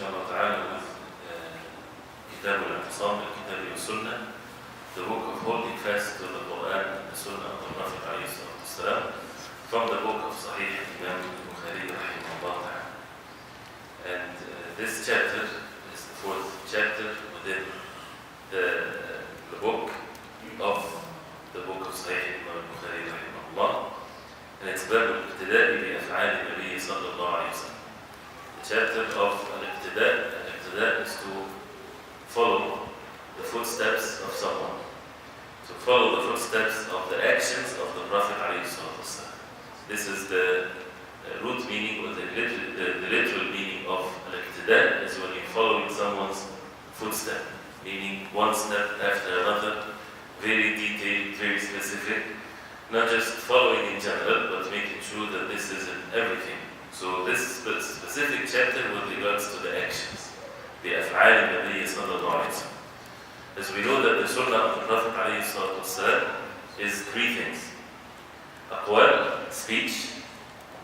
inshallah ta'ala with Kitab al-I'tisam, Kitab al-Sunnah, the book of holding fast to the Quran and the Sunnah of the Prophet alayhi salatu wasalam, from the book of Shaykh Ibrahim Bukhari rahimahullah. And this chapter is the fourth chapter within the book of Shaykh Ibrahim Bukhari rahimahullah. And it's باب الاقتداء بأفعال النبي صلى الله عليه وسلم. The chapter of al-iqtida is to follow the footsteps of someone, to follow the footsteps of the actions of the Prophet alayhi salatu wasalam. This is the root meaning or the literal meaning of al-iqtida is when you're following someone's footstep, meaning one step after another, very detailed, very specific. Not just following in general, but making sure that this is in everything. So this specific chapter with regards to the actions, the af'al al-Nabi sallallahu alayhi wa sallam. As we know that the sunnah of the Prophet alayhi salatu wasalam is three things. Aqwal, speech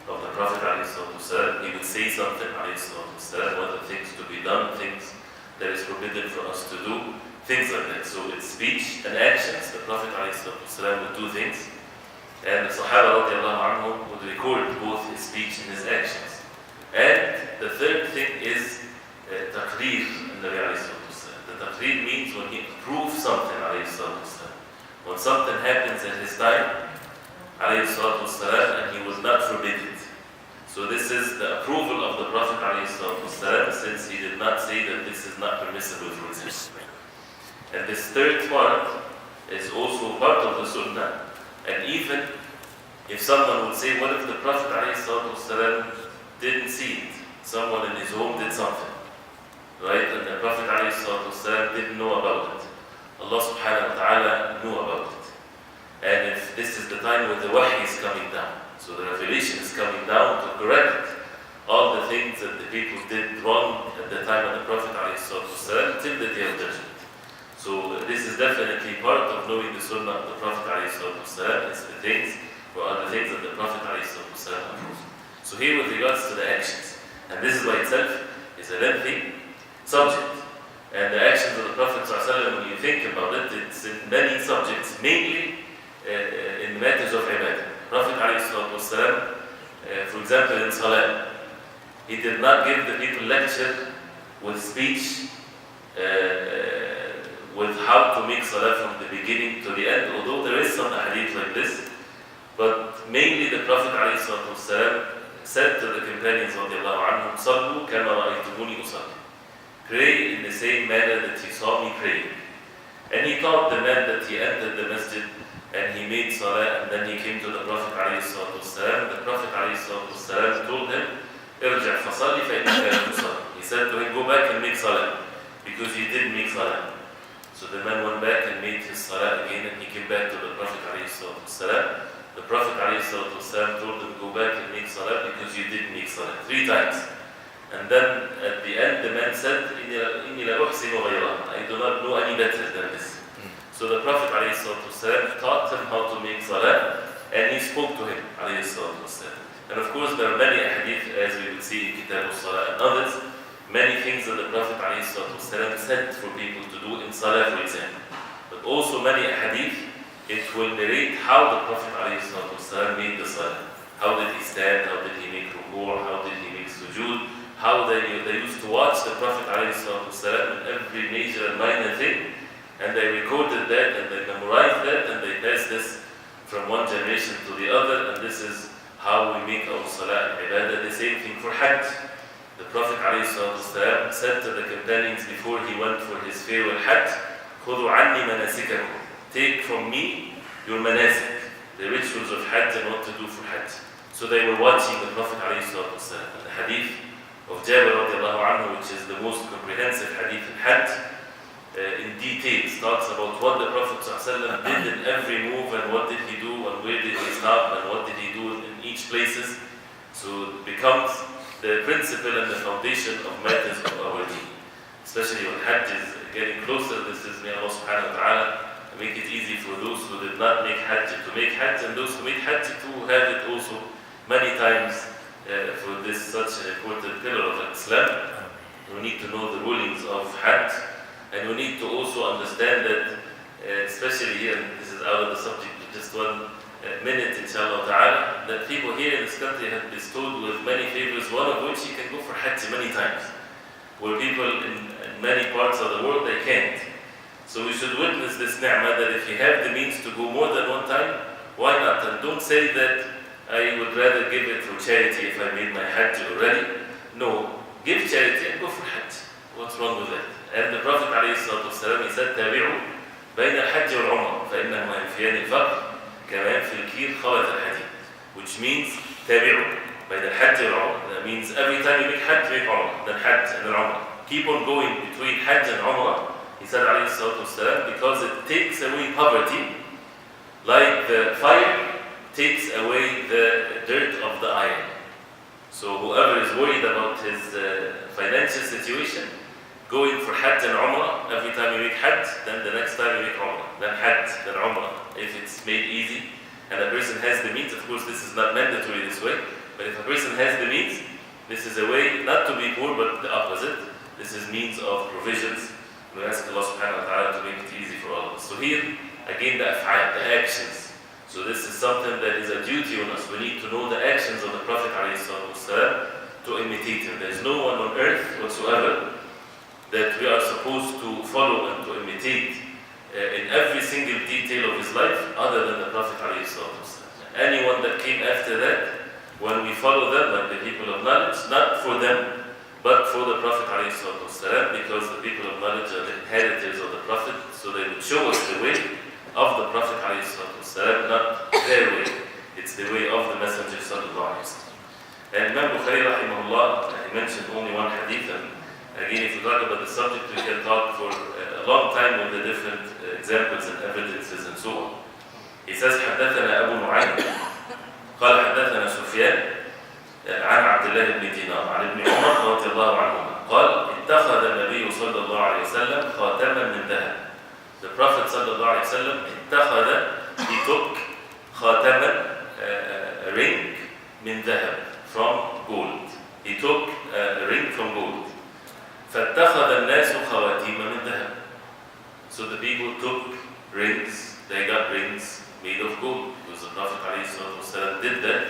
of the Prophet alayhi salatu wasalam. He would say something alayhi salatu wasalam, whether things to be done, things that is forbidden for us to do, things like that. So it's speech and actions. The Prophet alayhi salatu wasalam would do things. And the Sahaba radiallahu anhum would record both his speech and his actions. And the third thing is taqreer in Nabi alayhi salatu wasalam. The taqreer means when he approves something alayhi salatu wasalam. When something happens at his time alayhi salatu wasalam and he was not forbid it. So this is the approval of the Prophet alayhi salatu wasalam, since he did not say that this is not permissible for him. And this third part is also part of the sunnah. And even if someone would say, what if the Prophet ﷺ didn't see it? Someone in his home did something, right? And the Prophet ﷺ didn't know about it. Allah subhanahu wa ta'ala knew about it. And if this is the time when the wahy is coming down, so the revelation is coming down to correct all the things that the people did wrong at the time of the Prophet ﷺ till the day of judgment. So this is definitely part of knowing the sunnah of the Prophet ﷺ. It's the things or other things that the Prophet ﷺ approved. So here with regards to the actions, and this is by itself is a lengthy subject. And the actions of the Prophet ﷺ, when you think about it, it's in many subjects, mainly in matters of ibadah. Prophet ﷺ, for example in Salah, he did not give the people lecture with speech with how to make salah from the beginning to the end, although there is some hadith like this. But mainly the Prophet ﷺ said to the companions radiallahu anhum, "Sallu kama ra'aytumuni usalli." Pray in the same manner that you saw me pray. And he taught the man that he entered the masjid and he made salah, and then he came to the Prophet ﷺ. The Prophet ﷺ told him, "Irja' fasalli fa innaka lam tusalli." He said to him, "Go back and make salah, because you didn't make salah." So the man went back and made his salah again, and he came back to the Prophet ﷺ. The Prophet ﷺ told him, "Go back and make salah because you didn't make salah." 3 times. And then at the end the man said, "Inni la uhsinu ghayraha." I do not know any better than this. So the Prophet ﷺ taught him how to make salah, and he spoke to him ﷺ. And of course there are many hadith, as we will see in Kitab al-Salah and others, many things that the Prophet ﷺ said for people to do in Salah, for example. But also many hadith, it will narrate how the Prophet ﷺ made the Salah. How did he stand? How did he make ruku'? How did he make sujood? How they used to watch the Prophet ﷺ in every major and minor thing. And they recorded that, and they memorized that, and they passed this from one generation to the other. And this is how we make our Salah and Ibadah. The same thing for Hajj. The Prophet ﷺ said to the companions before he went for his farewell Hajj, خُذُوا عَنِّي مَنَاسِكَكُمْ. Take from me your manasik, the rituals of Hajj and what to do for Hajj. So they were watching the Prophet ﷺ. The hadith of Jabir radiallahu anhu, which is the most comprehensive hadith in Hajj, in details talks about what the Prophet ﷺ did in every move, and what did he do, and where did he stop, and what did he do in each places. So it becomes the principle and the foundation of matters of our deen. Especially when Hajj is getting closer, this is, may Allah subhanahu wa ta'ala make it easy for those who did not make Hajj to make Hajj, and those who made Hajj to have it also many times for this such an important pillar of Islam. We need to know the rulings of Hajj, and we need to also understand that, especially here, and this is out of the subject, just 1 minute, inshallah ta'ala, that people here in this country have bestowed with many favors, one of which you can go for Hajj many times, where people in many parts of the world, they can't. So we should witness this ni'mah, that if you have the means to go more than one time, why not? And don't say that I would rather give it for charity if I made my Hajj already. No, give charity and go for Hajj. What's wrong with that? And the Prophet ﷺ, he said, تابعوا بين الحج والعمرة فإنهما ينفيان الفقر كما ينفي الكير خبث الحديد. Which means تابعوا بين الحج والعمرة. That means every time you make Hajj, make Umrah, then Hajj and then Umrah. Keep on going between Hajj and Umrah. He said ﷺ, because it takes away poverty, like the fire takes away the dirt of the iron. So whoever is worried about his financial situation, going for Hajj and Umrah, every time you make Hajj, then the next time you make Umrah, then Hajj, then Umrah, if it's made easy, and a person has the means. Of course, this is not mandatory this way, but if a person has the means, this is a way not to be poor, but the opposite. This is means of provisions. We ask Allah subhanahu wa ta'ala to make it easy for all of us. So here, again, the af'al, the actions. So this is something that is a duty on us. We need to know the actions of the Prophet ﷺ to imitate him. There is no one on earth whatsoever that we are supposed to follow and to imitate in every single detail of his life other than the Prophet ﷺ. Anyone that came after that, when we follow them, like the people of knowledge, not for them, but for the Prophet ﷺ, because the people of knowledge are the inheritors of the Prophet, so they would show us the way of the Prophet ﷺ, not their way. It's the way of the Messenger sallallahu alaihi wasallam. And Imam Bukhari rahimahullah, he mentioned only one hadith, and again, if we talk about the subject, we can talk for a long time with the different examples and evidences and so on. He says, حدثنا أبو نعيم قال حدثنا سفيان عن عبد الله بن دينار عن ابن عمر رضي الله عنهما قال اتخذ النبي صلى الله عليه وسلم خاتما من ذهب. The Prophet صلى الله عليه وسلم اتخذ, he took خاتما, a ring من ذهب, from gold. He took a ring from gold. فاتخذ الناس خواتيم من ذهب. So the people took rings, they got rings made of gold, because the Prophet ﷺ did that.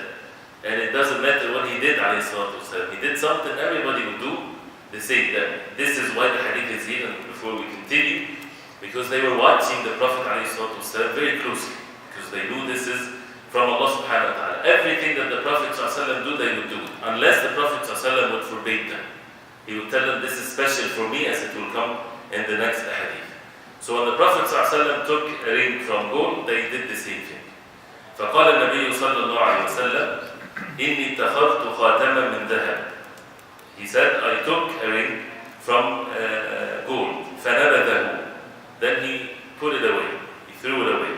And it doesn't matter what he did ﷺ. He did something everybody would do. They say that this is why the hadith is here, and before we continue, because they were watching the Prophet ﷺ very closely, because they knew this is from Allah subhanahu wa ta'ala. Everything that the Prophet ﷺ do, they would do, unless the Prophet ﷺ would forbid them. He would tell them, this is special for me, as it will come in the next hadith. So when the Prophet ﷺ took a ring from gold, they did the same thing. فقال النبي صلى الله عليه وسلم إني اتخذت خاتما من ذهب. He said, I took a ring from gold. فنبذه. Then he put it away. He threw it away.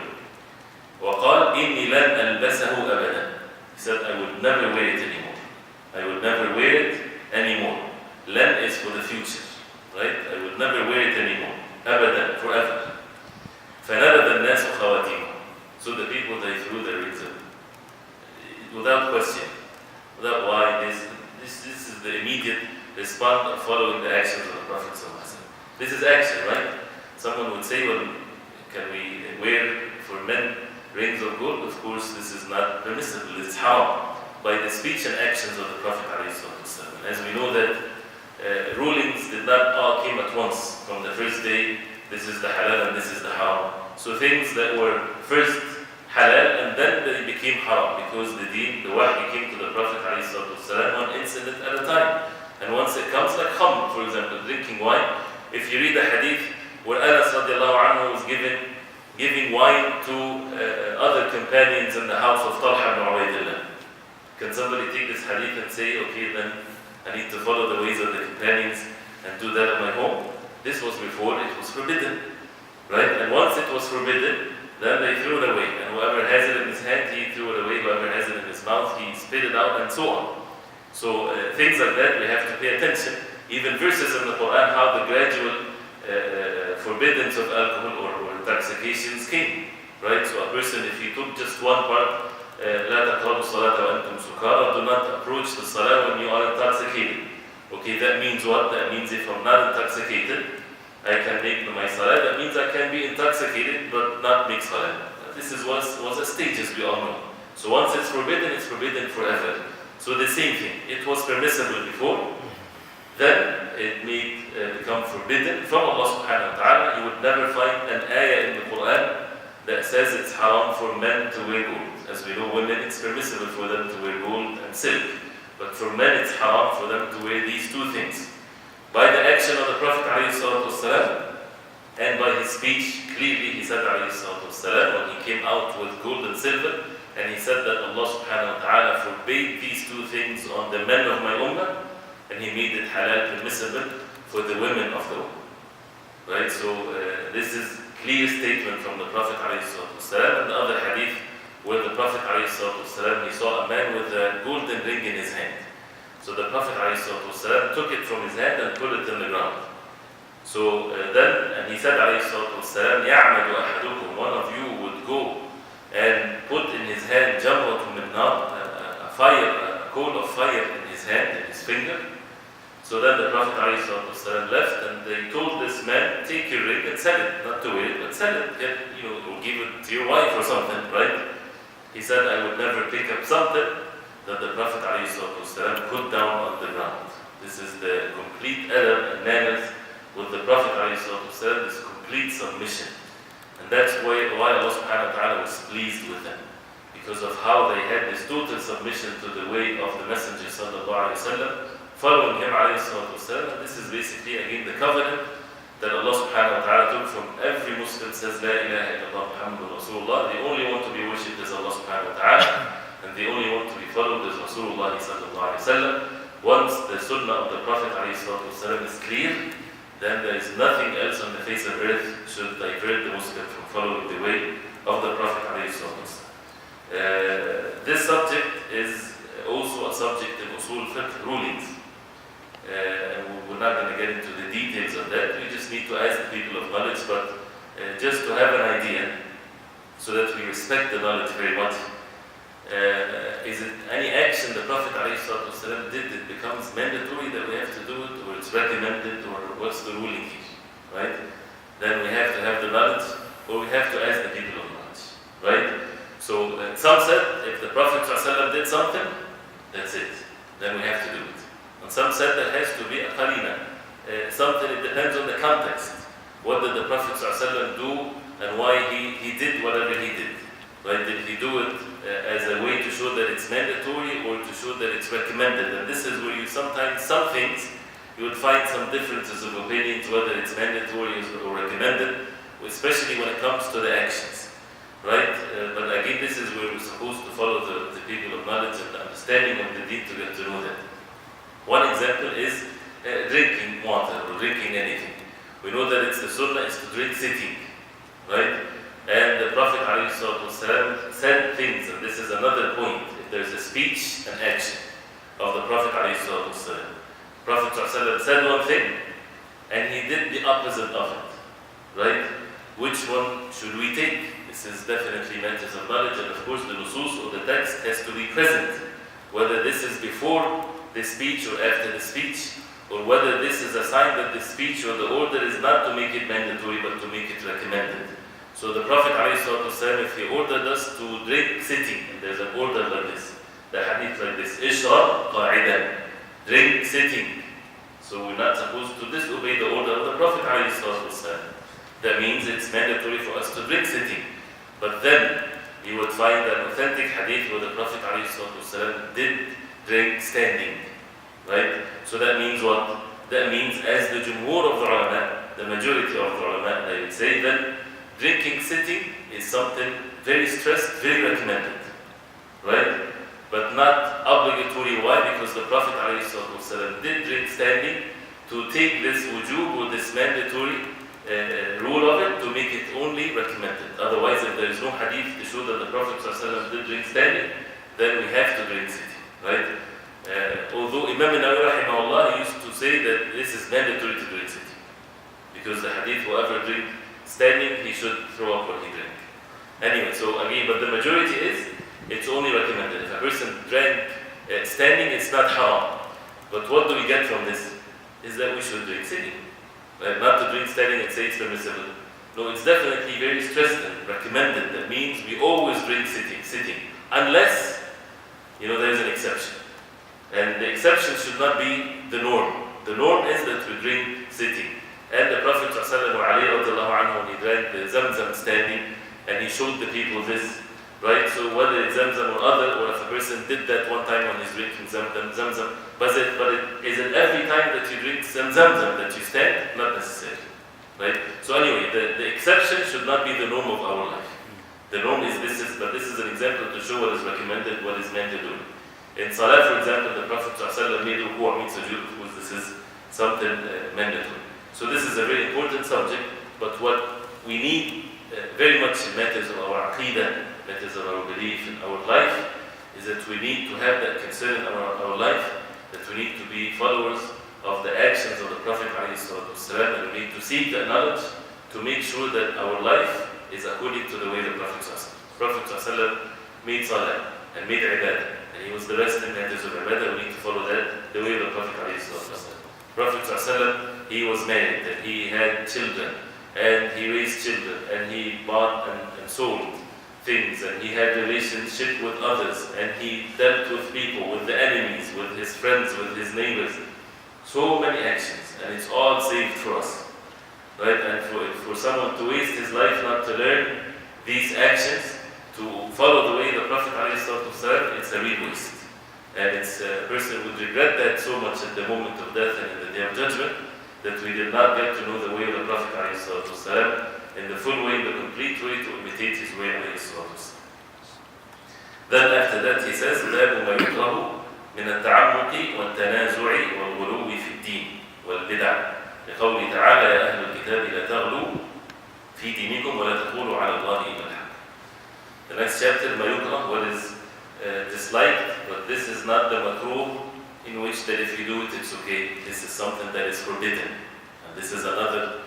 وقال إني لن ألبسه أبدا. He said, I would never wear it anymore. I would never wear it anymore. Len is for the future, right? I would never wear it anymore. أبدا, forever. فنبذ الناس خواتيمه. So the people, they threw their rings away. Without question, without why. This is the immediate response of following the actions of the Prophet ﷺ. This is action, right? Someone would say, well, can we wear for men rings of gold? Of course, this is not permissible. It's haram by the speech and actions of the Prophet ﷺ. As we know that rulings did not all came at once from the first day. This is the halal and this is the haram. So things that were first halal and then they became haram, because the deen, the wahy came to the Prophet ﷺ one incident at a time. And once it comes, like khamr, for example, drinking wine. If you read the hadith where Anas radiallahu anhu was giving wine to other companions in the house of Talha ibn Ubaydillah. Can somebody take this hadith and say, okay, then I need to follow the ways of the companions and do that at my home? This was before it was forbidden, right? And once it was forbidden, then they threw it away. And whoever has it in his hand, he threw it away. Whoever has it in his mouth, he spit it out, and so on. So things like that, we have to pay attention. Even verses in the Quran, how the gradual forbiddance of alcohol or intoxications came, right? So a person, if he took just one part, لا تقربوا الصلاة وأنتم سكارى, do not approach the salah when you are intoxicated. Okay, that means what? That means if I'm not intoxicated, I can make my salah. That means I can be intoxicated but not make salah. This was a stage, as we all know. So once it's forbidden forever. So the same thing. It was permissible before, then it may become forbidden from Allah subhanahu wa ta'ala. You would never find an ayah in the Quran that says it's haram for men to wear gold. As we know, women, it's permissible for them to wear gold and silk. But for men, it's haram for them to wear these two things. By the action of the Prophet ﷺ, and by his speech, clearly he said ﷺ, when he came out with gold and silver, and he said that Allah subhanahu wa ta'ala forbade these two things on the men of my ummah, and he made it halal permissible for the women of the ummah. Right? So this is clear statement from the Prophet ﷺ. And the other hadith where the Prophet ﷺ, he saw a man with a golden ring in his hand. So the Prophet ﷺ took it from his hand and put it in the ground. So and he said ﷺ, يَعْمَدُ أَحَدُكُمْ, one of you would go and put in his hand جَمْرَةٌ مِّن نَارٍ, a coal of fire in his hand, in his finger. So then the Prophet ﷺ left, and they told this man, take your ring and sell it, not to wear it, but sell it, or give it to your wife or something, right? He said, I would never pick up something that the Prophet ﷺ put down on the ground. This is the complete adab and manners with the Prophet ﷺ, this complete submission. And that's why Allah subhanahu wa ta'ala was pleased with them, because of how they had this total submission to the way of the Messenger sallallahu alayhi wa sallam, following him alayhi salatu wasalam. And this is basically again the covenant that Allah subhanahu wa ta'ala took from every Muslim, says La ilaha illallah Muhammadur Rasulullah. The only one to be worshipped is Allah subhanahu wa ta'ala, and the only one to be followed is Rasulullah sallallahu alayhi wa sallam. Once the sunnah of the Prophet alayhi salatu wasalam is clear, then there is nothing else on the face of earth should divert the Muslim from following the way of the Prophet alayhi salatu wasalam. This subject is also a subject in usul fiqh rulings. We're not going to get into the details of that. We just need to ask the people of knowledge, but just to have an idea, so that we respect the knowledge very much. Is it any action the Prophet ﷺ did that becomes mandatory that we have to do it, or it's recommended, or what's the ruling here? Right? Then we have to have the knowledge, or we have to ask the people of knowledge. Right? So some said if the Prophet ﷺ did something, that's it. Then we have to do it. And some said there has to be a qarina, something. It depends on the context. What did the Prophet ﷺ do, and why he did whatever he did? Right? Did he do it as a way to show that it's mandatory, or to show that it's recommended? And this is where you sometimes, some things, you would find some differences of opinions whether it's mandatory or recommended, especially when it comes to the actions. Right? But again, this is where we're supposed to follow the people of knowledge and the understanding of the deen to get to know that. One example is drinking water or drinking anything. We know that it's the sunnah is to drink sitting, right? And the Prophet ﷺ said things, and this is another point. If there's a speech and action of the Prophet ﷺ, the Prophet ﷺ said one thing, and he did the opposite of it, right? Which one should we take? This is definitely matters of knowledge, and of course the nusus or the text has to be present, whether this is before the speech or after the speech, or whether this is a sign that the speech or the order is not to make it mandatory but to make it recommended. So the Prophet ﷺ, if he ordered us to drink sitting, and there's an order like this, the hadith like this, Ishrab qa'idan, drink sitting. So we're not supposed to disobey the order of the Prophet ﷺ. That means it's mandatory for us to drink sitting. But then you would find an authentic hadith where the Prophet ﷺ did drink standing, right? So that means what? That means, as the jumhur of the ulama, the majority of the ulama, they would say that drinking sitting is something very stressed, very recommended, right? But not obligatory. Why? Because the Prophet ﷺ did drink standing to take this wujub or this mandatory rule of it to make it only recommended. Otherwise, if there is no hadith to show that the Prophet ﷺ did drink standing, then we have to drink sitting. Right? Although Imam Nawawi rahimahullah used to say that this is mandatory to drink sitting, because the hadith, whoever drink standing, he should throw up what he drank. Anyway, so again, but the majority is, it's only recommended. If a person drank standing, it's not haram. But what do we get from this? Is that we should drink sitting. Right? Not to drink standing and say it's permissible. No, it's definitely very stressed and recommended. That means we always drink sitting. Unless, there is an exception. And the exception should not be the norm. The norm is that we drink sitting. And the Prophet ﷺ, when he drank the Zamzam standing, and he showed the people this, right? So whether it's Zamzam or if a person did that one time when he's drinking Zamzam, but is it every time that you drink Zamzam that you stand? Not necessarily, right? So anyway, the exception should not be the norm of our life. The norm is but this is an example to show what is recommended, what is mandatory. In Salah, for example, the Prophet ﷺ made ruku' means sujood. Of course, this is something mandatory. So this is a very important subject, but what we need very much in matters of our aqidah, matters of our belief in our life, is that we need to have that concern in our life, that we need to be followers of the actions of the Prophet ﷺ, and we need to seek that knowledge to make sure that our life is according to the way the Prophet ﷺ. Prophet ﷺ made salah and made ibadah, and he was the best in matters of ibadah. We need to follow that the way of the Prophet ﷺ. Prophet ﷺ, he was married, and he had children, and he raised children, and he bought and sold things, and he had relationship with others, and he dealt with people, with the enemies, with his friends, with his neighbors. So many actions, and it's all saved for us, right? And for someone to waste his life not to learn these actions, to follow the way of the Prophet ﷺ, it's a real waste. And a person would regret that so much at the moment of death and in the day of judgment, that we did not get to know the way of the Prophet ﷺ in the full way, the complete way, to imitate his way. Then after that he says, باب ما يكره من التعمق والتنازع والغلو في الدين والبدع لقوله تعالى يا أهل الكتاب لا تغلوا في دينكم ولا تقولوا على الله إلا الحق. The next chapter, ما يكره, what is disliked, but this is not the makruh in which that if you do it, it's okay. This is something that is forbidden. And this is another,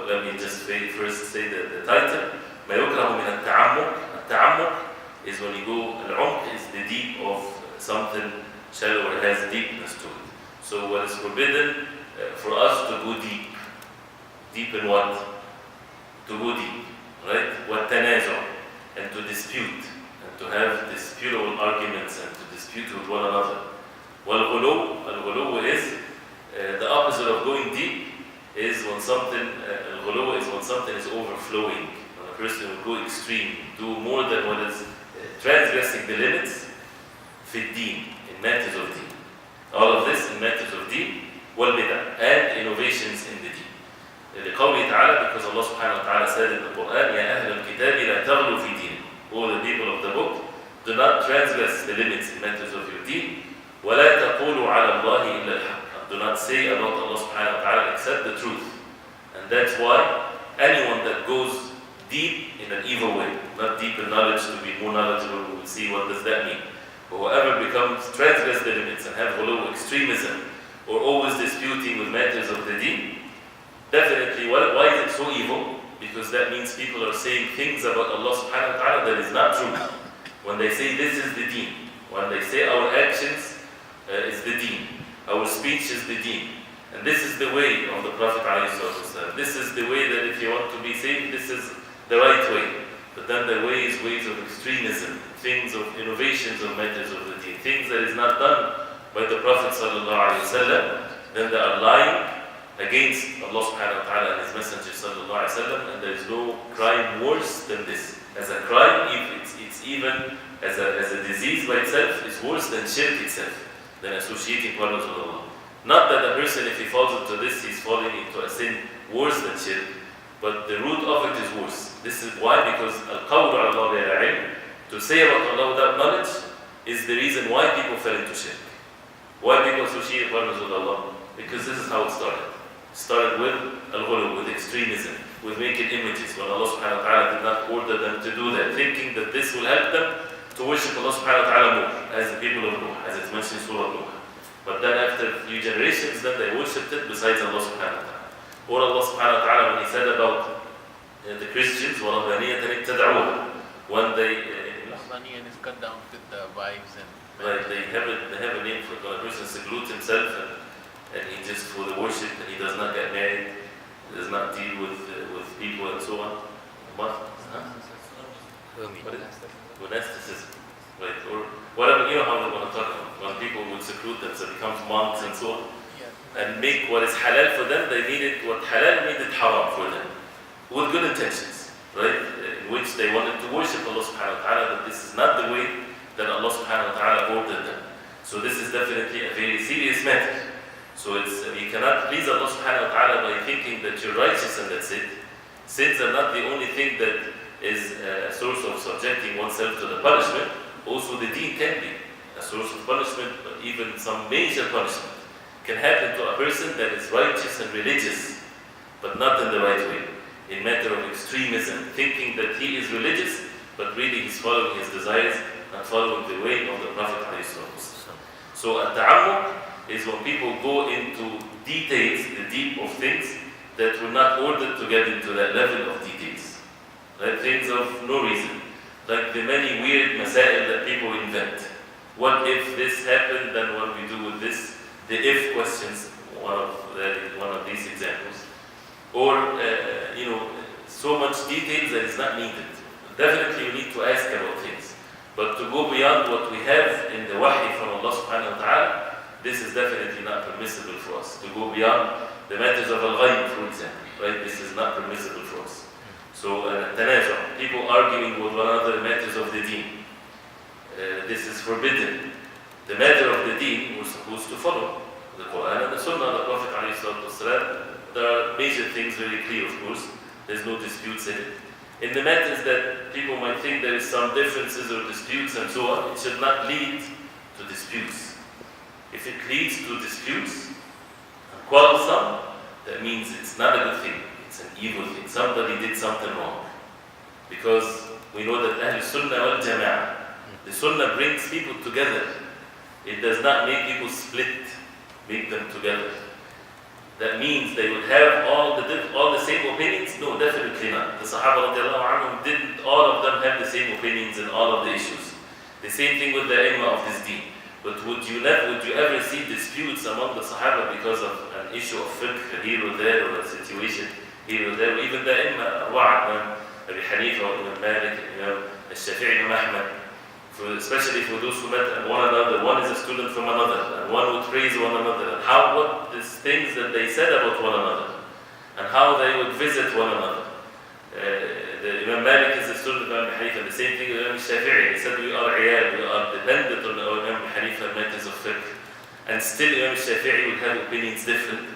let me just first say the title. ما يكره من التعمق. التعمق is when you go, al-umq is the deep of something shallow or has deepness to it. So what is forbidden for us to go deep. Deep in what? To go deep, right? وَالتَّنَازُعُ, and to dispute. To have disputable arguments and to dispute with one another. Al-ghulu is the opposite of going deep. Is when something al-ghulu is when something is overflowing. When a person will go extreme, do more than what is transgressing the limits. Fi deen, in matters of deen. All of this in matters of deen, wal bid'ah, and innovations in the deen. لقوله تعالى, because Allah subhanahu wa ta'ala said in the Quran, يا أهل الكتاب لا تغلوا في دين. All the people of the book, do not transgress the limits in matters of your deen. وَلَا تَقُولُوا عَلَى اللَّهِ إِلَّا الْحَقِّ. Do not say about Allah subhanahu wa ta'ala except the truth. And that's why anyone that goes deep in an evil way, not deep in knowledge to be more knowledgeable, we will see what does that mean. But whoever becomes transgress the limits and have ghulu, extremism, or always disputing with matters of the deen, definitely, why is it so evil? Because that means people are saying things about Allah subhanahu wa ta'ala that is not true. When they say this is the deen, when they say our actions is the deen, our speech is the deen, and this is the way of the Prophet ﷺ. This is the way that if you want to be saved, this is the right way. But then the way is ways of extremism, things of innovations of matters of the deen, things that is not done by the Prophet ﷺ, then they are lying against Allah subhanahu wa ta'ala and His Messenger sallallahu alayhi wa sallam, and there is no crime worse than this. As a crime, it's even as a disease by itself, is worse than shirk itself, than associating partners with Allah. Not that a person, if he falls into this, he's falling into a sin worse than shirk, but the root of it is worse. This is why, because al-qawlu ala Allah bila ilm, to say about Allah without knowledge, is the reason why people fell into shirk. Why people associate partners with Allah? Because this is how it started. Started with al-ghulu, with extremism, with making images, when Allah subhanahu wa ta'ala did not order them to do that, thinking that this will help them to worship Allah subhanahu wa ta'ala more, as the people of Nuh, as it's mentioned in Surah Nuh. But then after a few generations, then they worshipped it besides Allah subhanahu wa ta'ala. Or Allah subhanahu wa ta'ala, when He said about the Christians, وَرَهْبَانِيَّةً ابْتَدَعُوهَا, when they honey and is cut down with the wives and. Right, they have a name for it. When a person secludes himself and he just for the worship and he does not get married, does not deal with people and so on. What? Huh? What is it? Monasticism. Right, or whatever, you know how they want to talk about. When people would seclude themselves, become monks and so on, and make what is halal for them, they made it, what halal made it haram for them, with good intentions, right? In which they wanted to worship Allah subhanahu wa ta'ala, but this is not the way that Allah subhanahu wa ta'ala ordered them. So this is definitely a very serious matter. So you cannot please Allah subhanahu wa ta'ala by thinking that you're righteous and that's it. Sins are not the only thing that is a source of subjecting oneself to the punishment. Also the deen can be a source of punishment, but even some major punishment can happen to a person that is righteous and religious, but not in the right way. In matter of extremism, thinking that he is religious, but really he's following his desires, not following the way of the Prophet ﷺ. So at-ta'ammuk is when people go into details, the deep of things that were not ordered to get into that level of details. Like things of no reason. Like the many weird masail that people invent. What if this happened, then what we do with this? The if questions, one of these examples. Or, so much details that is not needed. Definitely we need to ask about things. But to go beyond what we have in the wahy from Allah subhanahu wa ta'ala, this is definitely not permissible for us. To go beyond the matters of al-ghayb, for example, right? This is not permissible for us. So, tanazu', people arguing with one another matters of the deen. This is forbidden. The matter of the deen we're supposed to follow. The Quran and the Sunnah of the Prophet ﷺ. There are major things very clear, of course. There's no disputes in it. In the matters that people might think there is some differences or disputes and so on, it should not lead to disputes. If it leads to disputes and quarrelsome, that means it's not a good thing. It's an evil thing. Somebody did something wrong. Because we know that Ahl Sunnah wal Jama'ah, the Sunnah brings people together. It does not make people split, make them together. That means they would have all the same opinions? No, definitely not. The Sahaba radiallahu anhum didn't all of them have the same opinions in all of the issues. The same thing with the Imam of this deen. But would you ever see disputes among the Sahaba because of an issue of fiqh here or there, or a situation here or there? Or even the Imam Imam Abi Hanifa or Imam Malik, Imam Shafi'i, Imam Ahmad, especially for those who met one another, one is a student from another, and one would praise one another, and what these things that they said about one another, and how they would visit one another. The Imam Malik is a student of Imam Hanifa, the same thing with Imam Shafi'i. He said we are iyal, we are dependent on Imam Hanifa matters of fiqh. And still Imam Shafi'i would have opinions different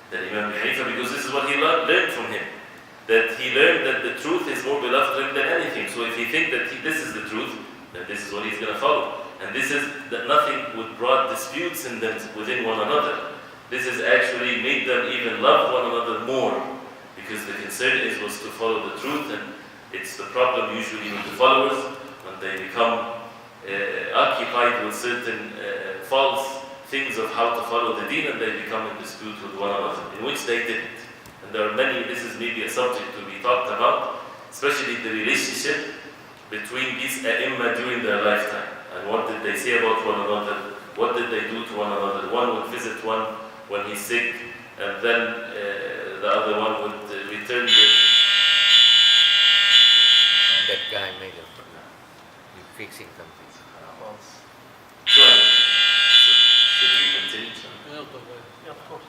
than Imam Hanifa, because this is what he learned from him. That he learned that the truth is more beloved to him than anything. So if he thinks that this is the truth, then this is what he's going to follow. And this is that nothing would brought disputes in them within one another. This has actually made them even love one another more, because the concern was to follow the truth, and it's the problem usually with the followers when they become occupied with certain false things of how to follow the deen, and they become in dispute with one another, in which they didn't. And there are many, this is maybe a subject to be talked about, especially the relationship between these ai*imma during their lifetime. And what did they say about one another? What did they do to one another? One would visit one when he's sick, and then the other one would return the... That guy made it. You're fixing something. Should we continue? Yeah, of course.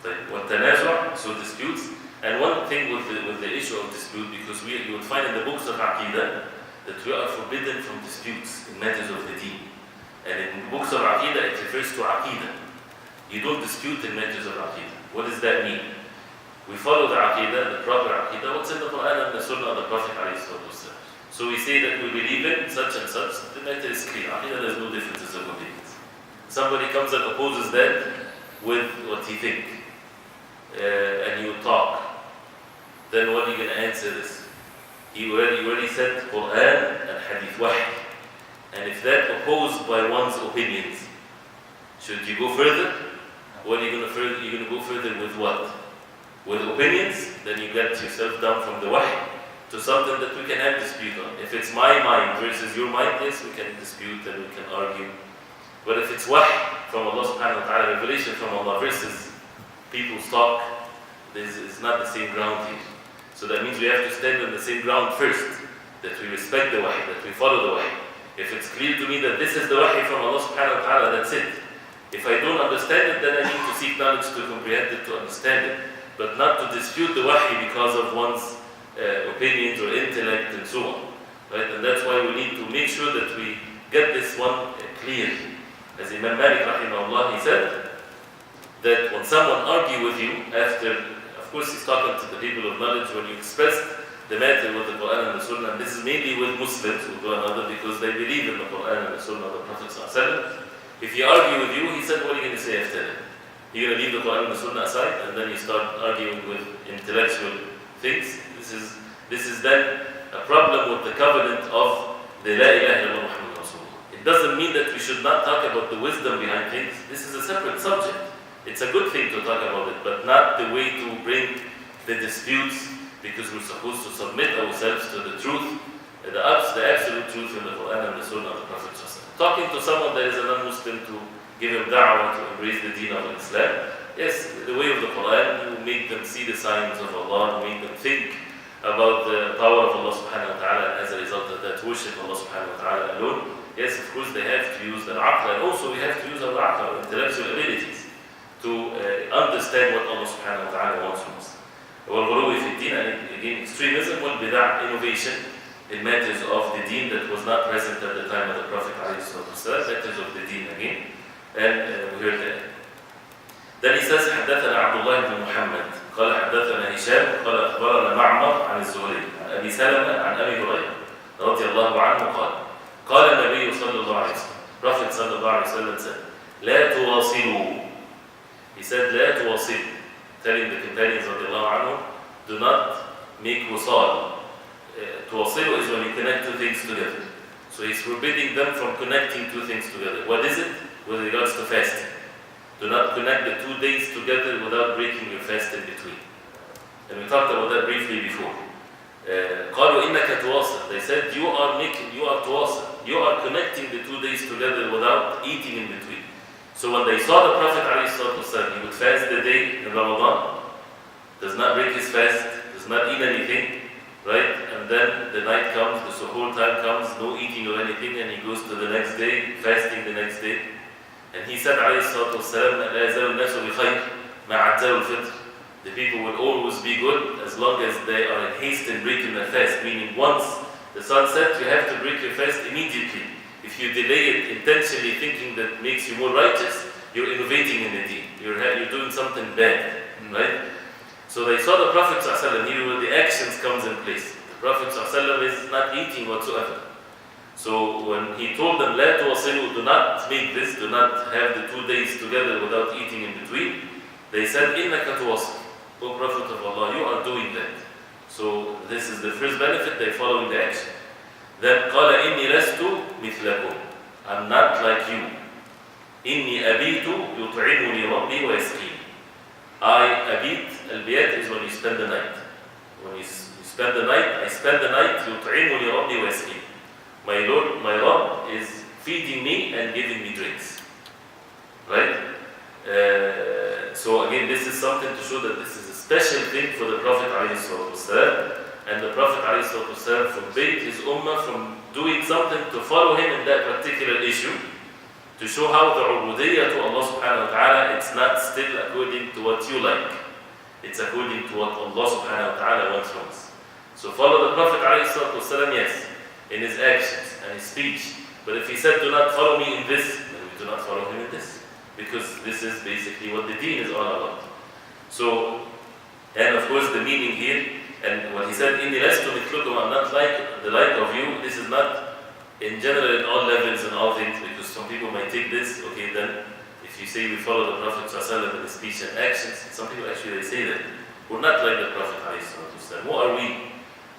والتنازع, so disputes. And one thing with the issue of dispute, because you would find in the books of Aqidah that we are forbidden from disputes in matters of the deen. And in books of Aqidah, it refers to Aqidah. You don't dispute in matters of Aqidah. What does that mean? We follow the Aqidah, the proper Aqidah, what's in the Quran and the Sunnah of the Prophet ﷺ. So we say that we believe in such and such, the matter is clear. Aqidah, there's no differences of opinions. Somebody comes and opposes that with what he thinks, and you talk, then what are you going to answer this? You already said Quran and Hadith, Wahy. And if that opposed by one's opinions, should you go further? What are you going to further? You're going to go further with what? With opinions? Then you get yourself down from the Wahy to something that we can have dispute on. If it's my mind versus your mind, yes, we can dispute and we can argue. But if it's wahy from Allah subhanahu wa ta'ala, revelation from Allah versus people's talk, this is not the same ground here. So that means we have to stand on the same ground first, that we respect the wahy, that we follow the wahy. If it's clear to me that this is the wahy from Allah subhanahu wa ta'ala, that's it. If I don't understand it, then I need to seek knowledge to comprehend it, to understand it, but not to dispute the wahy because of one's opinions or intellect and so on. Right? And that's why we need to make sure that we get this one clear. As Imam Malik rahimahullah, he said that when someone argue with you after, of course he's talking to the people of knowledge, when you express the matter with the Quran and the Sunnah, and this is mainly with Muslims, with one another, because they believe in the Quran and the Sunnah of the Prophet sallallahu alaihi wasallam. If he argue with you, he said, what are you going to say after that? You're going to leave the Quran and the Sunnah aside, and then you start arguing with intellectual things. This is then a problem with the covenant of the La ilaha illallah Muhammad Rasulullah. It doesn't mean that we should not talk about the wisdom behind things. This is a separate subject. It's a good thing to talk about it, but not the way to bring the disputes, because we're supposed to submit ourselves to the truth, the absolute truth in the Quran and the Sunnah of the Prophet. Talking to someone that is a non-Muslim, to give him da'wah, to embrace the deen of Islam, yes, the way of the Quran, you make them see the signs of Allah, you make them think about the power of Allah subhanahu wa ta'ala, and as a result of that, worship Allah subhanahu wa ta'ala alone. Yes, of course, they have to use their aql, and also we have to use our aql, our intellectual abilities, to understand what Allah subhanahu wa ta'ala wants from us. وَالْغُلُوِّ فِي الدِّينِ, and again, extremism, وَالْبِدَعْ, innovation in matters of the deen that was not present at the time of the Prophet ﷺ, matters of the deen again, and we heard that. Then he says, حدثنا عبد الله بن محمد قال حدثنا هشام قال أخبرنا معمر عن الزهري عن أبي سلمة عن أبي هريرة رضي الله عنه قال قال النبي صلى الله عليه وسلم, Prophet صلى الله عليه وسلم said, لا تواصلوا. He said, لا تواصلوا, telling the companions رضي الله عنهم, do not make wasal. Tuwasilu is when you connect two things together. So he's forbidding them from connecting two things together. What is it? With regards to fasting. Do not connect the 2 days together without breaking your fast in between. And we talked about that briefly before. قالوا إنك تواصل. They said you are تواصل. You are connecting the 2 days together without eating in between. So when they saw the Prophet ﷺ, he would fast the day in Ramadan, does not break his fast, does not eat anything, right? And then the night comes, the suhoor time comes, no eating or anything, and he goes to the next day, fasting the next day. And he said, عليه الصلاة والسلام, لا يزال الناس بخير ما عجلوا الفطر. The people will always be good as long as they are in haste in breaking their fast. Meaning, once the sun sets, you have to break your fast immediately. If you delay it intentionally, thinking that makes you more righteous, you're innovating in the deen. You're doing something bad, right? So they saw the Prophet ﷺ, here where the actions comes in place. The Prophet ﷺ is not eating whatsoever. So when he told them, لا تواصلوا, do not make this, do not have the 2 days together without eating in between, they said, إِنَّكَ تُوَصِلُ. O Prophet of Allah, you are doing that. So this is the first benefit, they following the action. Then قال إِنِّي لَسْتُ مِثْلَكُمْ. I'm not like you. إِنِّي أَبِيتُ يُطْعِمُنِي رَبِّي وَيَسْقِينِ. Abit, al-biyat is when you spend the night. When you spend the night, I spend the night, يُطْعِمُنِي رَبِّي وَيَسْقِينِ. My Lord, my Rabb is feeding me and giving me drinks. Right? So again, this is something to show that this is a special thing for the Prophet ﷺ, and the Prophet ﷺ forbade his ummah from doing something to follow him in that particular issue, to show how the ubudiyyah to Allah subhanahu wa ta'ala, it's not still according to what you like. It's according to what Allah subhanahu wa ta'ala wants from us. So follow the Prophet ﷺ, yes, in his actions and his speech. But if he said, do not follow me in this, then we do not follow him in this. Because this is basically what the deen is all about. So, and of course the meaning here, and what he said, إِنِّي لَسْتُ مِثْلُكُمْ, I'm not like the like of you. This is not in general in all levels and all things, because some people might take this, okay, then if you say we follow the Prophet ﷺ in his speech and actions, some people actually they say that. We're not like the Prophet ﷺ. Who are we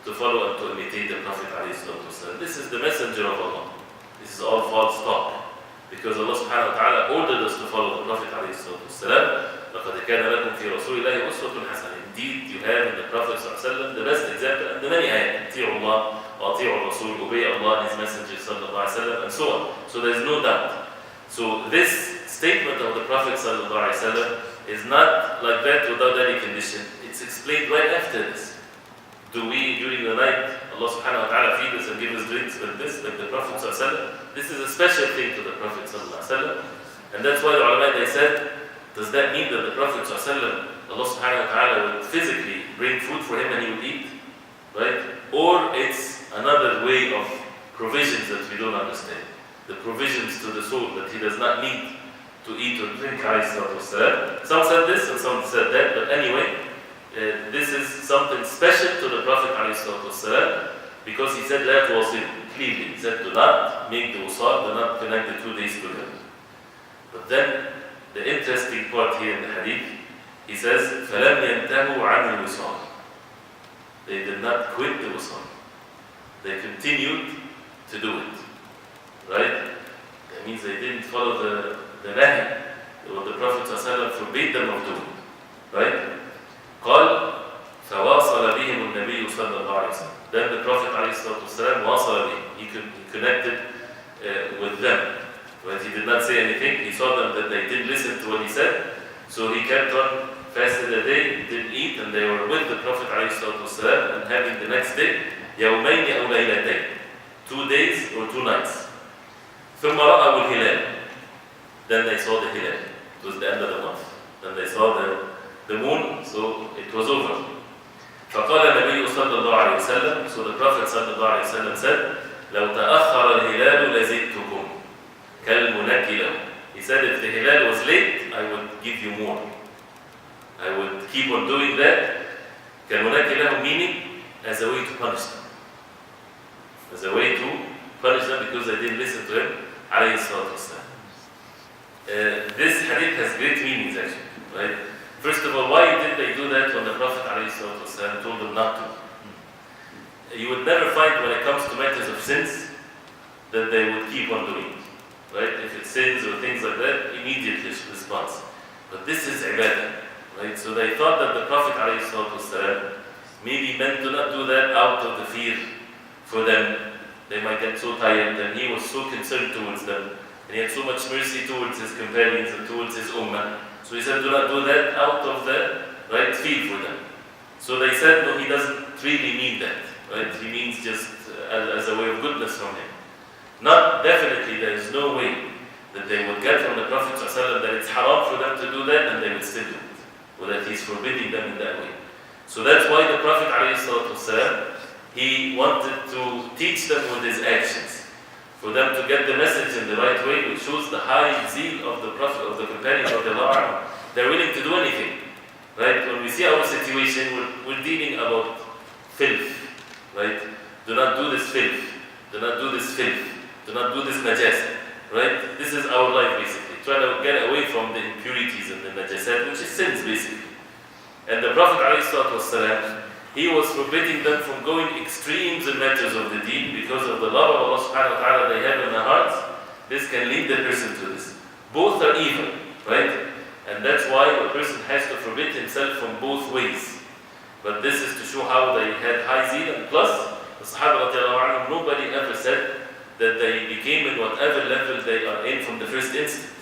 to follow and to imitate the Prophet ﷺ? This is the messenger of Allah. This is all false talk. Because Allah subhanahu wa ta'ala ordered us to follow the Prophet ﷺ. لَقَدْ كَانَ لَكُمْ فِي رَسُولِ اللَّهِ أُسْوَةٌ حَسَنَةٌ. deed you have in the Prophet ﷺ, the best example, and the many ayat, أطيعوا الله وأطيعوا الرسول, obey Allah and His Messenger ﷺ, and so on. So there's no doubt. So this statement of the Prophet ﷺ is not like that without any condition. It's explained right after this. Do we, during the night, Allah subhanahu wa ta'ala feed us and give us drinks like this, like the Prophet ﷺ? This is a special thing to the Prophet ﷺ. And that's why the ulama, they said, does that mean that the Prophet ﷺ, Allah subhanahu wa ta'ala would physically bring food for him and he would eat? Right? Or it's another way of provisions that we don't understand. The provisions to the soul that he does not need to eat or drink. Some said this and some said that, but anyway, this is something special to the Prophet ﷺ, because he said that was clearly. He said, do not make the wusal, do not connect the 2 days together. But then, the interesting part here in the hadith, he says, فَلَمْ يَنْتَهُوا عَنِ الْوِصَالِ. They did not quit the wusal. They continued to do it. Right? That means they didn't follow the nahi, what the Prophet ﷺ forbade them of doing. Right? قال فواصل بهم النبي صلى الله عليه وسلم. Then the Prophet ﷺ واصل بهم. He connected with them. But he did not say anything. He saw them that they didn't listen to what he said. So he kept on, fasted a day, didn't eat, and they were with the Prophet ﷺ and having the next day يومين أو ليلتين, 2 days or 2 nights. ثم رأوا الهلال. Then they saw the hilal. It was the end of the month. Then they saw the moon, so it was over. فقال النبي صلى الله عليه وسلم. So the Prophet صلى الله عليه وسلم said, لو تأخر الهلال لزدتكم كالمنك له. He said, if the hilal was late, I would give you more. I would keep on doing that. كالمنك له, meaning as a way to punish them. As a way to punish them because they didn't listen to him. عليه الصلاة والسلام. This hadith has great meanings actually, right? First of all, why did they do that when the Prophet ﷺ told them not to? You would never find when it comes to matters of sins that they would keep on doing it, right? If it's sins or things like that, immediate response. But this is ibadah, right? So they thought that the Prophet ﷺ maybe meant to not do that out of the fear for them. They might get so tired, and he was so concerned towards them. And he had so much mercy towards his companions and towards his ummah. So he said, do not do that out of the right feel for them. So they said, no, he doesn't really mean that. Right? He means just as a way of goodness from him. Not definitely, there is no way that they would get from the Prophet ﷺ that it's haram for them to do that and they would still do it. Or that he's forbidding them in that way. So that's why the Prophet ﷺ, he wanted to teach them with his actions. For them to get the message in the right way, which shows the high zeal of the Prophet, of the companions of the Lord. They're willing to do anything. Right? When we see our situation, we're dealing about filth. Right? Do not do this filth. Do not do this filth. Do not do this najasa. Right? This is our life basically. Try to get away from the impurities and the najasat, which is sins basically. And the Prophet ﷺ, he was forbidding them from going extremes in matters of the deen because of the love of Allah subhanahu wa ta'ala they have in their hearts. This can lead the person to this. Both are evil, right? And that's why a person has to forbid himself from both ways. But this is to show how they had high zeal, and plus, the Sahaba radiallahu anhum, nobody ever said that they became in whatever level they are in from the first instant.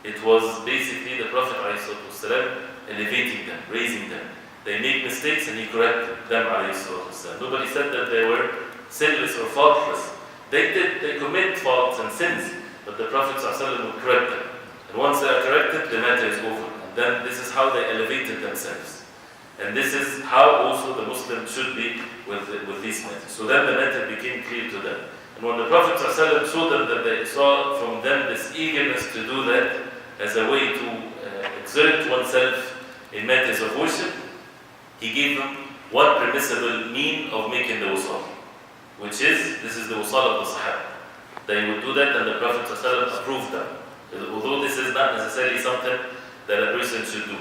It was basically the Prophet ﷺ elevating them, raising them. They make mistakes and he corrected them. Nobody said that they were sinless or faultless. They commit faults and sins, but the Prophet ﷺ would correct them. And once they are corrected, the matter is over. And then this is how they elevated themselves. And this is how also the Muslim should be with these matters. So then the matter became clear to them. And when the Prophet ﷺ saw them, that they saw from them this eagerness to do that as a way to exert oneself in matters of worship, he gave them one permissible mean of making the wusal, which is, this is the wusal of the Sahaba. They would do that and the Prophet ﷺ approved them. Although this is not necessarily something that a person should do.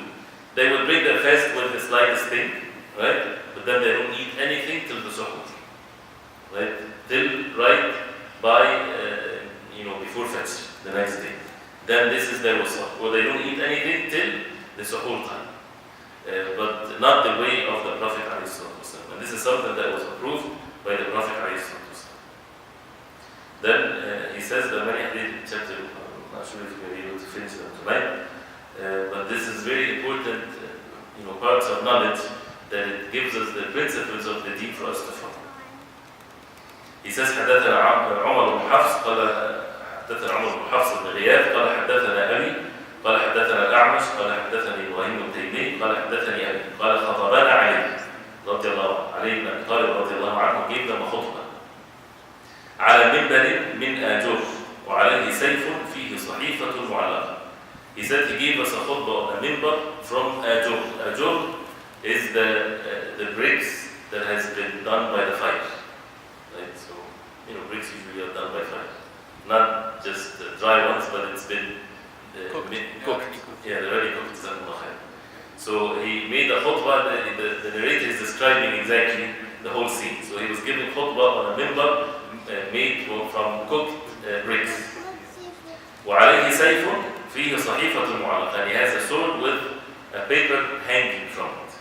They would break their fast with the slightest thing, right? But then they don't eat anything till the suhoor, right? Till right by, before Fajr, the next day. Then this is their wusal. Or they don't eat anything till the suhoor time. but not the way of the Prophet ﷺ. And this is something that was approved by the Prophet ﷺ. Then he says there are many hadith in chapter, I'm not sure if we're able to finish them tonight, but this is very important, parts of knowledge that it gives us the principles of the deen for us to follow. He says حدثنا عمر بن حفص قال حدثنا عمر بن حفص بن غياث قال حدثنا أبي قال حدثنا الأعمش قال حدثني إبراهيم بن تيمية قال حدثني أبي قال خطبنا علي رضي الله عنه علي بن أبي طالب رضي الله عنه gave them a خطبة على منبر من آجر وعليه سيف فيه صحيفة معلقة. He said he gave us a khutbah on a minbar from Ajur. Ajur is the bricks that has been done by the fire. Right? So, bricks usually are done by fire. Not just dry ones, but it's been cooked. Yeah, they're already cooked. So he made a khutbah, the narrator is describing exactly the whole scene. So he was giving khutbah on a minbar made from cooked bricks. وعليه سيف فيه صحيفة معلقة, and he has a sword with a paper hanging from it.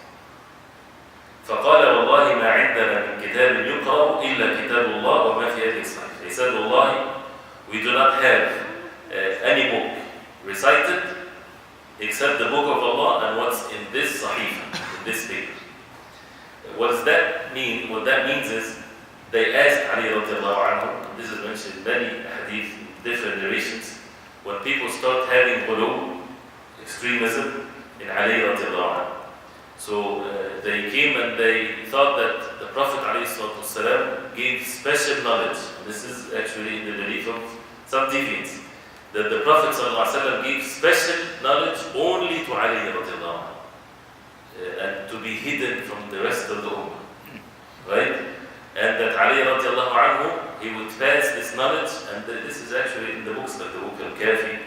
فقال والله ما عندنا من كتاب يقرأ إلا كتاب الله وما في هذه الصحيفة. He said, والله, we do not have any book recited except the book of Allah and what's in this sahifa, in this paper. What does that mean? What that means is they asked Ali radiallahu anhu, this is mentioned in many hadith, different narrations, when people start having ghulu, extremism, in Ali radiallahu anhu. So they came and they thought that the Prophet ﷺ gave special knowledge. This is actually the belief of some deviants, that the Prophet ﷺ gave special knowledge only to Ali radiallahu anhu, and to be hidden from the rest of the ummah. Right? And that Ali radiallahu anhu, he would pass this knowledge, and this is actually in the books like the book Al-Kafi,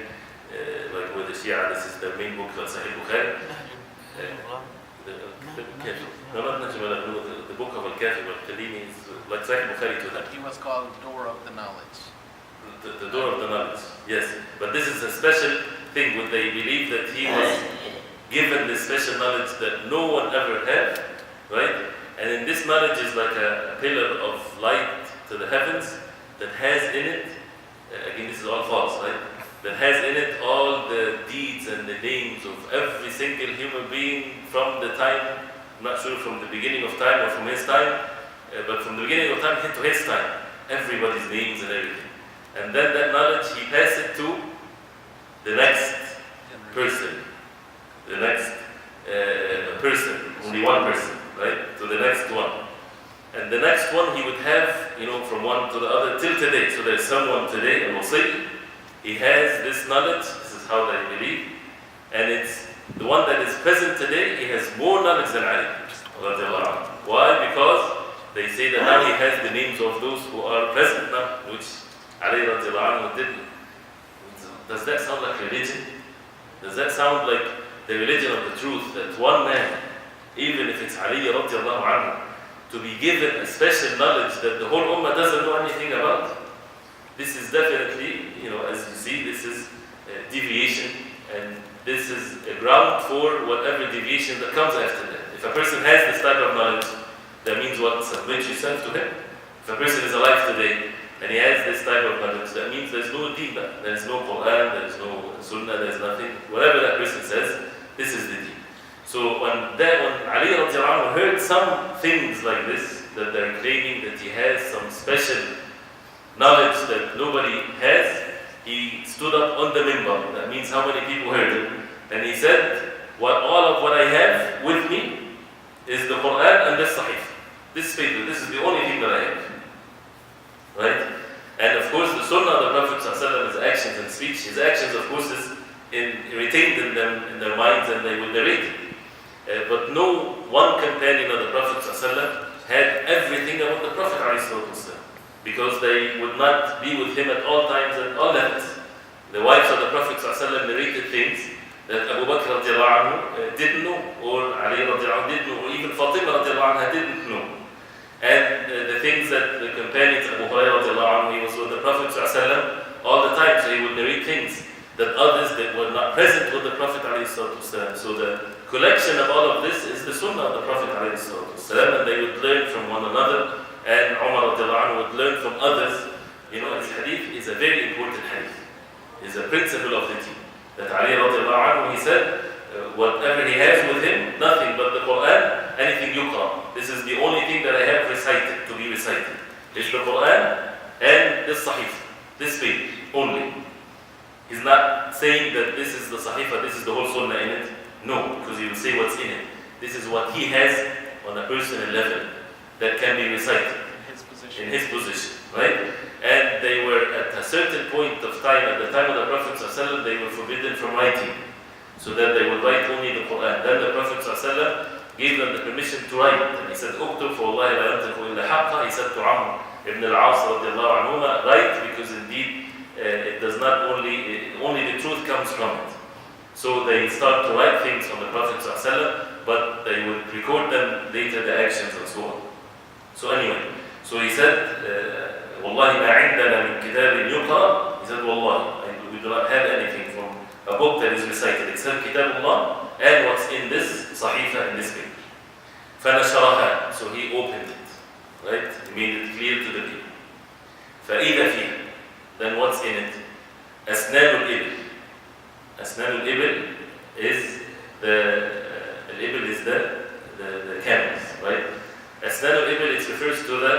like with the Shia, this is the main book of Sahih Bukhari. No, not Najm, the book of Al-Kafi, but Kalini is like Sahih Bukhari to that. He was called Door of the Knowledge. The door of the knowledge, yes. But this is a special thing, where they believe that he was given this special knowledge that no one ever had, right? And in this knowledge is like a pillar of light to the heavens that has in it, again this is all false, right? That has in it all the deeds and the names of every single human being from the time, I'm not sure from the beginning of time or from his time, but from the beginning of time to his time, everybody's names and everything. And then that knowledge, he passed it to the next person, the next person, only one person, right? To the next one. And the next one he would have, from one to the other till today. So there's someone today, a Wasi, he has this knowledge, this is how they believe, and it's the one that is present today, he has more knowledge than Ali. Why? Because they say that now he has the names of those who are present now, which Ali radiallahu anhu didn't. Does that sound like religion? Does that sound like the religion of the truth, that one man, even if it's Ali radiallahu anhu, to be given a special knowledge that the whole ummah doesn't know anything about? This is definitely, as you see, this is deviation, and this is a ground for whatever deviation that comes after that. If a person has this type of knowledge, that means what? Submit yourself to him. If a person is alive today, and he has this type of knowledge, that means there's no deen, there's no Quran, there's no Sunnah, there's nothing. Whatever that person says, this is the deen. So when Ali radiallahu anhu heard some things like this, that they're claiming that he has some special knowledge that nobody has, he stood up on the minbar. That means how many people heard him. And he said, all of what I have with me is the Quran and the Sahih. This paper, this is the only thing that I have. Right? And of course the Sunnah of the Prophet ﷺ, his actions and speech, his actions of course is retained in them, in their minds, and they will narrate it. But no one companion of the Prophet ﷺ had everything about the Prophet ﷺ, because they would not be with him at all times and all levels. The wives of the Prophet ﷺ narrated things that Abu Bakr radiallahu anhu didn't know, or Ali radiallahu anhu didn't know, or even Fatima radiallahu anha didn't know. And the things that the companions, Abu Hurairah radiallahu anhu, he was with the Prophet ﷺ all the time, so he would narrate things that others that were not present with the Prophet ﷺ. So the collection of all of this is the Sunnah of the Prophet ﷺ, and they would learn from one another, and Umar radiallahu anhu would learn from others. You know, this hadith is a very important hadith. It's a principle of the deen. That Ali radiallahu anhu, he said, whatever he has with him, nothing but the Quran, anything yuqra. This is the only thing that I have recited, to be recited. It's the Quran and this Sahifa, this page only. He's not saying that this is the Sahifa, this is the whole Sunnah in it. No, because he will say what's in it. This is what he has on a personal level that can be recited in his position, right? And they were at a certain point of time, at the time of the Prophet ﷺ, they were forbidden from writing, so that they would write only the Quran. Then the Prophet ﷺ gave them the permission to write, and he said, "Uktub for Allah la yantiqu illa haqqa." He said to Amr ibn al-As radiallahu anhuma, write, because indeed it does not only the truth comes from it. So they start to write things from the Prophet ﷺ, but they would record them later, the actions and so on. So anyway, so he said, "Wallahi ma indana min kitab yuqra." He said, "Wallahi, we do not have anything from a book that is recited except Kitabullah and what's in this Sahifa, in this page." فَنَشَرَهَا. So he opened it, right? He made it clear to the people. فَإِذَا فِيهَا. Then what's in it? أسنان الإبل. أسنان الإبل is the camels, right? أسنان الإبل, it refers to the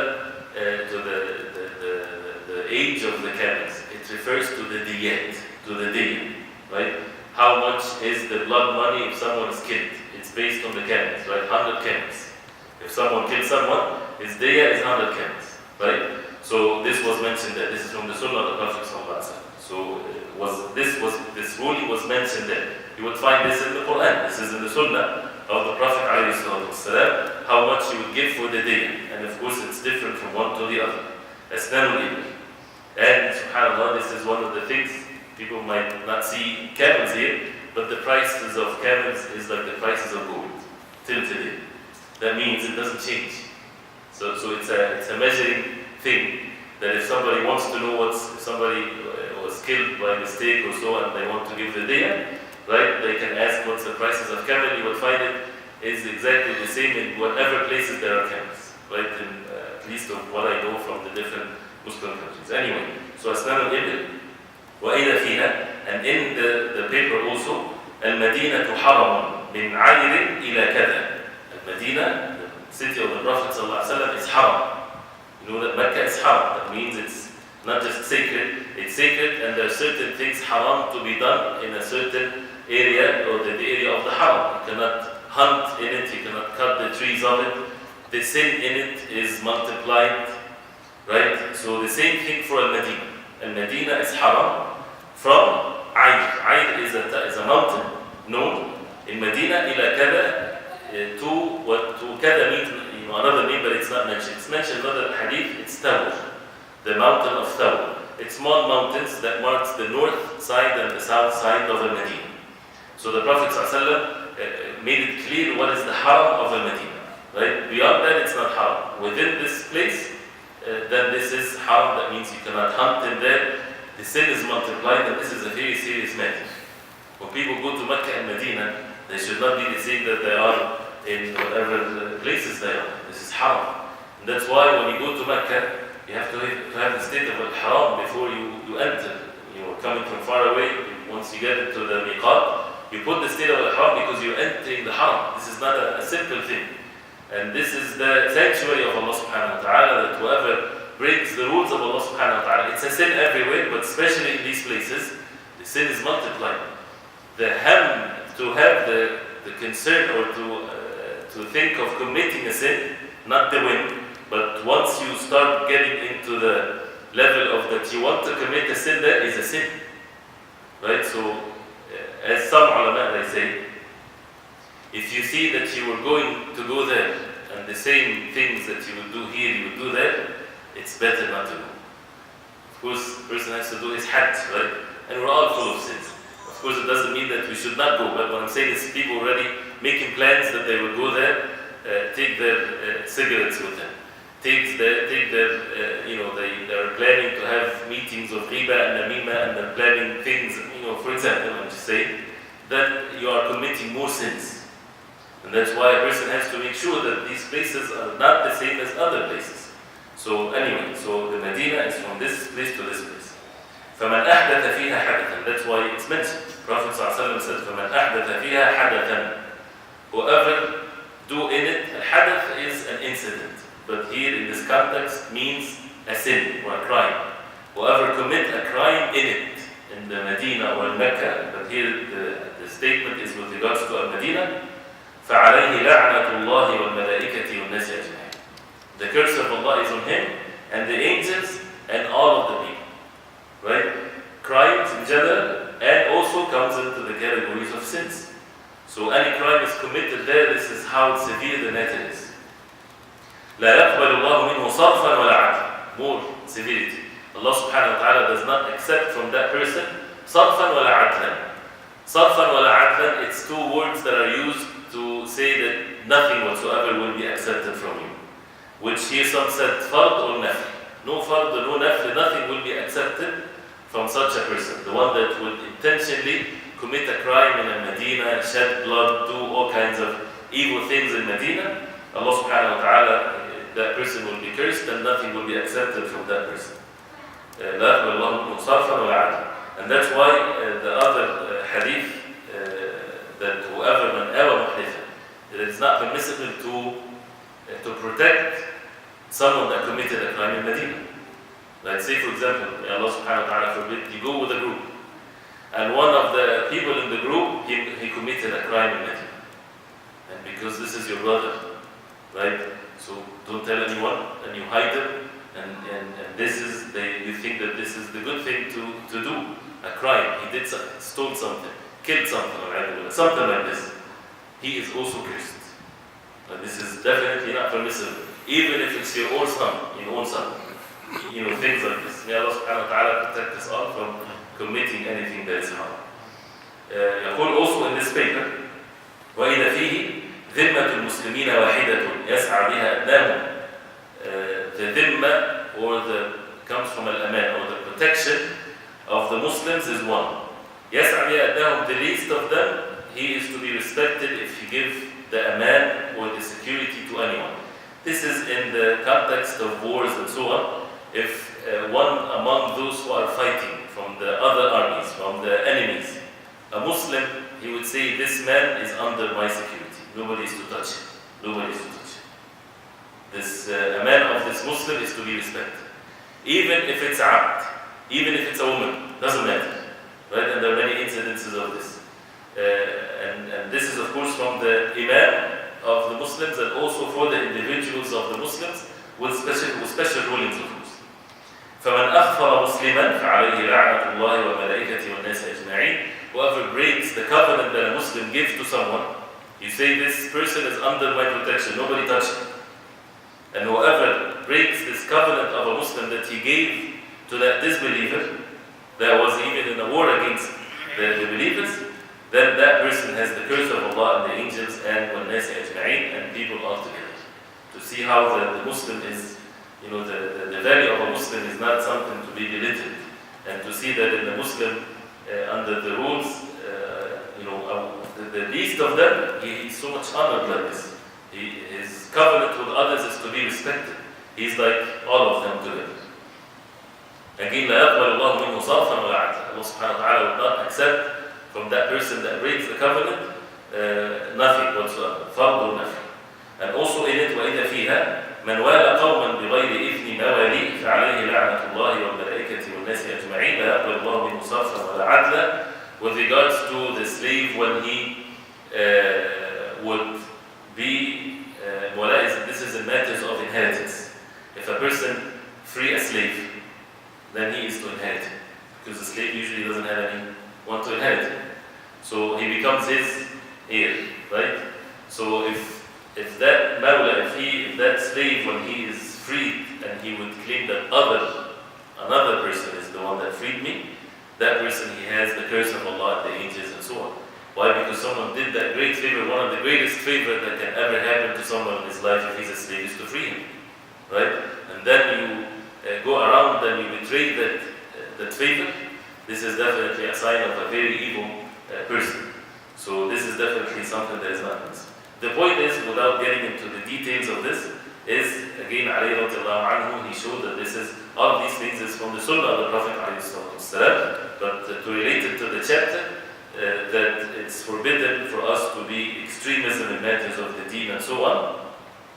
age of the camels. It refers to the diyat, to the diya, right? How much is the blood money if someone is killed? It's based on the camels, right? 100 camels. If someone kills someone, his diya is 100 camels, right? So this was mentioned there. This is from the Sunnah of the Prophet ﷺ. So this ruling was mentioned there. You would find this in the Quran. This is in the Sunnah of the Prophet ﷺ, how much you would give for the day. And of course it's different from one to the other. Asnanul Ibn. And subhanAllah, this is one of the things, people might not see camels here, but the prices of camels is like the prices of gold till today. That means it doesn't change. So it's a measuring thing, that if somebody wants to know if somebody was killed by mistake or so, and they want to give the diya, right, they can ask what's the prices of camel. You will find it is exactly the same in whatever places there are camels, right, at least of what I know from the different Muslim countries. Anyway, so Asnan al-Ibn, وَإِذَا فِيهَا, and in the paper also, الْمَدِينَةُ حَرَمٌ مِنْ عَيْرٍ إِلَى كَذَا. Al-Madinah, the city of the Prophet ﷺ, is haram. You know that Mecca is haram. That means it's not just sacred, it's sacred, and there are certain things haram to be done in a certain area, or the area of the haram. You cannot hunt in it, you cannot cut the trees of it. The sin in it is multiplied, right? So the same thing for Al-Madinah. Al-Madinah is haram from Ayr. Ayr is a mountain known in Medina ila kada, to kada means another name, but it's not mentioned. It's mentioned in another hadith. It's Tawr, the mountain of Tawr. It's small mountains that marks the north side and the south side of Al-Madinah. So the Prophet ﷺ made it clear what is the haram of Al-Madinah, right? Beyond that, it's not haram. Within this place, then this is haram. That means you cannot hunt in there. The sin is multiplied, and this is a very serious matter. When people go to Mecca and Medina, they should not be the same that they are in whatever places they are. This is haram. And that's why when you go to Mecca, you have to have the state of al-haram before you enter. You know, coming from far away, once you get into the miqat, you put the state of al-haram because you're entering the haram. This is not a simple thing. And this is the sanctuary of Allah subhanahu wa ta'ala, that whoever breaks the rules of Allah subhanahu wa ta'ala, it's a sin everywhere, but especially in these places, the sin is multiplied. The ham, to have the concern, or to think of committing a sin, not the win, but once you start getting into the level of that you want to commit a sin, that is a sin, right? So as some ulama, they say, if you see that you were going to go there, and the same things that you would do here, you would do there, it's better not to go. Of course, the person has to do his hajj, right? And we're all full of sins. Of course, it doesn't mean that we should not go, but what I'm saying is people already making plans that they will go there, take their cigarettes with them, take their they are planning to have meetings of riba and namima, and they're planning things, for example, I'm just saying that you are committing more sins. And that's why a person has to make sure that these places are not the same as other places. So anyway, so the Medina is from this place to this place. فَمَنْ أَحْدَثَ فِيهَا حَدَثًا. That's why it's mentioned. Prophet ﷺ said, فَمَنْ أَحْدَثَ فِيهَا حَدَثًا. Whoever do in it, al-hadath is an incident. But here in this context means a sin or a crime. Whoever commit a crime in it, in the Medina or in Mecca, but here the statement is with regards to al-Medina, فَعَلَيْهِ لَعْنَةُ اللَّهِ وَالْمَلَائِكَةِ وَالنَّاسِ أَجْمَعِينَ. The curse of Allah is on him and the angels and all of the people. Right? Crimes in general and also comes into the categories of sins. So any crime is committed there, this is how severe the matter is. لا يقبل الله منه صرفا ولا عدلا. More severity. Allah subhanahu wa ta'ala does not accept from that person صرفا ولا عدلا. صرفا ولا عدلا, it's two words that are used to say that nothing whatsoever will be accepted from you. Which here some said fard or nafl. No fard, no nafl, nothing will be accepted from such a person. The one that would intentionally commit a crime in Medina, shed blood, do all kinds of evil things in Medina, Allah subhanahu wa ta'ala, that person will be cursed and nothing will be accepted from that person. And that's why the other hadith, that whoever man awa muhdithan, it is not permissible to protect someone that committed a crime in Medina. Like say for example, Allah subhanahu wa ta'ala forbid, you go with a group and one of the people in the group, he committed a crime in Medina. And because this is your brother, right? So don't tell anyone and you hide them and this is, you think that this is the good thing to do, a crime. He did something, stole something, killed something, or something like this. He is also cursed. And this is definitely not permissible. Even if it's your own son, things like this. May Allah subhanahu wa ta'ala protect us all from committing anything that is haram. يقول also in this paper, وَإِذَا فِيهِ ذِمَّةُ الْمُسْلِمِينَ وَاحِدَةٌ يَسْعَى بِهَا أَدْنَاهُمْ. The dhimma, or comes from al-aman, or the protection of the Muslims is one. يَسْعَى بِهَا أَدْنَاهُمْ, the least of them, he is to be respected if he gives the aman or the security to anyone. This is in the context of wars and so on. If one among those who are fighting from the other armies, from the enemies, a Muslim, he would say, this man is under my security. Nobody is to touch him. Nobody is to touch him. This man of this Muslim is to be respected. Even if it's abd, even if it's a woman, doesn't matter. Right? And there are many incidences of this. And this is of course from the Imam of the Muslims and also for the individuals of the Muslims with special rulings of course. فَمَنْ أَخْفَرَ مُسْلِمًا فَعَلَيْهِ لَعْنَةُ اللَّهِ وَمَلَائِكَتِهِ وَالنَّاسِ أَجْمَعِينَ. Whoever breaks the covenant that a Muslim gives to someone, you say this person is under my protection, nobody touch him. And whoever breaks this covenant of a Muslim that he gave to that disbeliever, that was even in a war against the believers, then that person has the curse of Allah and the angels and وَالنَّاسِ أَجْمَعِينَ and people altogether. To see how the Muslim is, the value of a Muslim is not something to be belittled. And to see that in the Muslim, under the rules, the least of them, he is so much honored like this. His covenant with others is to be respected. He's like all of them together. Again, لا يقبل الله منه صرفا ولا عدلا. Allah subhanahu wa ta'ala would not accept from that person that breaks the covenant nothing whatsoever. فرض ونفي. And also in it, وإذا فيها من والى قوما بغير إذن مواليه فعليه لعنة الله والملائكة والناس أجمعين لا يقبل الله منه صرفا ولا عدلا. With regards to the slave when he would be this is in matters of inheritance. If a person free a slave, then he is to inherit him, because the slave usually doesn't have anyone to inherit him. So he becomes his heir, right? So if that mawla, if that slave, when he is freed and he would claim that another person is the one that freed me, that person, he has the curse of Allah, the angels and so on. Why? Because someone did that great favor. One of the greatest favors that can ever happen to someone in his life if he's a slave is to free him, right? And then you go around and you betray that favor, this is definitely a sign of a very evil person. So this is definitely something that is not permissible. The point is, without getting into the details of this, is again Ali radiallahu anhu, he showed that this is, all of these things is from the Sunnah of the Prophet ﷺ, but to relate it to the chapter, that it's forbidden for us to be extremism in matters of the deen and so on.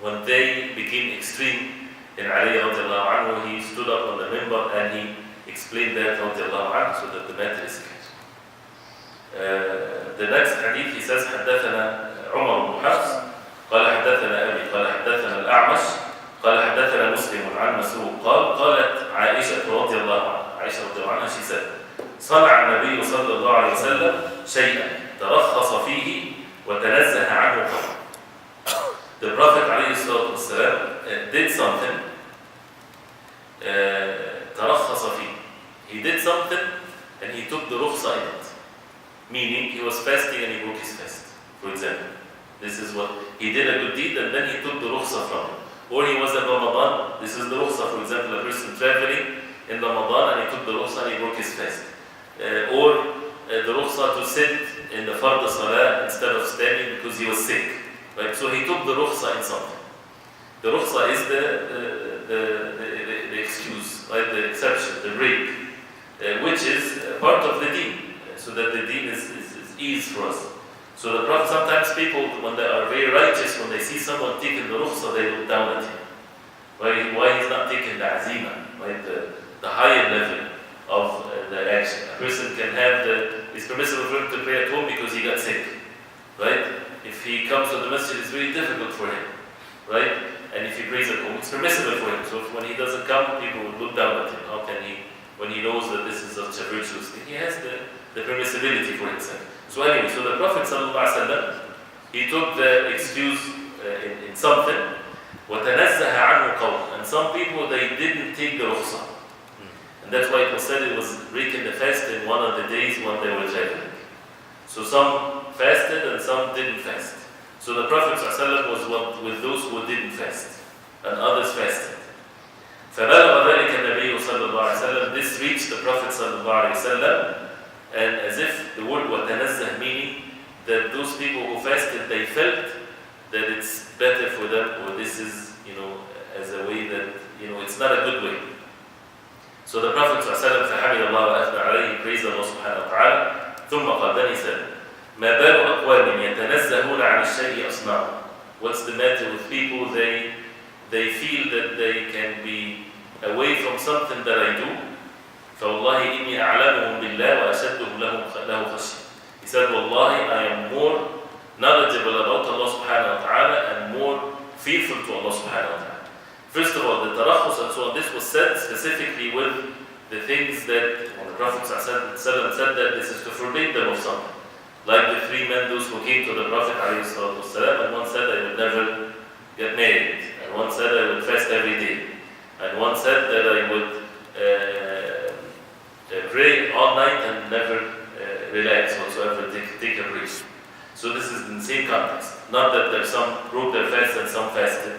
When they became extreme in Ali radiallahu anhu, he stood up on the minbar and he explained that radiallahu anhu, so that the matter is clear. The next hadith, he says, حدثنا عمر بن حفص قال حدثنا أبي قال حدثنا الأعمش قال حدثنا مسلم عن مسروق قالت عائشة رضي الله عنها, عائشة رضي الله عنها, she said, صنع النبي صلى الله عليه وسلم شيئا ترخص فيه وتنزه عنه قوم. The Prophet عليه الصلاة والسلام did something, ترخص فيه. He did something and he took the rukhsa in it. Meaning he was fasting and he broke his fast, for example. This is what he did, a good deed, and then he took the rukhsa from it. Or he was in Ramadan, this is the rukhsa, for example, a person traveling in Ramadan and he took the rukhsa and he broke his fast. Or the rukhsa to sit in the fard salah instead of standing because he was sick. Right? So he took the rukhsa in something. The rukhsa is the excuse, right? The exception, the break, which is part of the deen. So that the deen is ease for us. So the Prophet, sometimes people, when they are very righteous, when they see someone taking the rukhsa, they look down at him. Why he's not taking the azima, right? The higher level of the action. A person can have it's permissible for him to pray at home because he got sick, right? If he comes to the masjid, it's very difficult for him, right? And if he prays at home, it's permissible for him. So when he doesn't come, people will look down at him. How can he, when he knows that this is such a virtuous thing? He has the permissibility for himself. So anyway, so the Prophet ﷺ, he took the excuse in something, وَتَنَزَّهَ عَنْهُ قَوْمٌ, and some people, they didn't take the rukhsa. And that's why it was said it was breaking the fast in one of the days when they were traveling. So some fasted and some didn't fast. So the Prophet ﷺ was with those who didn't fast, and others fasted. فَبَلَغَ ذَلِكَ النَّبِيُّ صلى الله عليه وسلم, this reached the Prophet صلى الله عليه وسلم, and as if the word وَتَنَزَّهْ, meaning that those people who fasted, they felt that it's better for them, or this is, as a way that, it's not a good way. So the Prophet ﷺ, فَحَمِدَ اللَّهُ وَأَثْنَى عَلَيْهِ, he praised Allah subhanahu wa ta'ala. ثُمَّ قال, then he said, مَا بَالُ أَقْوَامٍ يَتَنَزَّهُونَ عَنِ الشَّيْءِ أَصْنَعُ. What's the matter with people? They feel that they can be away from something that I do. فَوَاللَّهِ إِنِّي أَعْلَمُهُمْ بِاللَّهِ وَأَشَدُّهُمْ لَهُ خَشْيَةً. He said, Wallahi, I am more knowledgeable about Allah subhanahu wa ta'ala and more fearful to Allah subhanahu wa ta'ala. First of all, the tarakhus and so on, this was said specifically with the things that, when the Prophet ﷺ said that this is to forbid them of something. Like the three men, those who came to the Prophet ﷺ, and one said, I would never get married. And one said, I would fast every day. And one said that I would pray all night and never relax whatsoever, take a break. So this is in the same context. Not that there's some broke their fast and some fasted.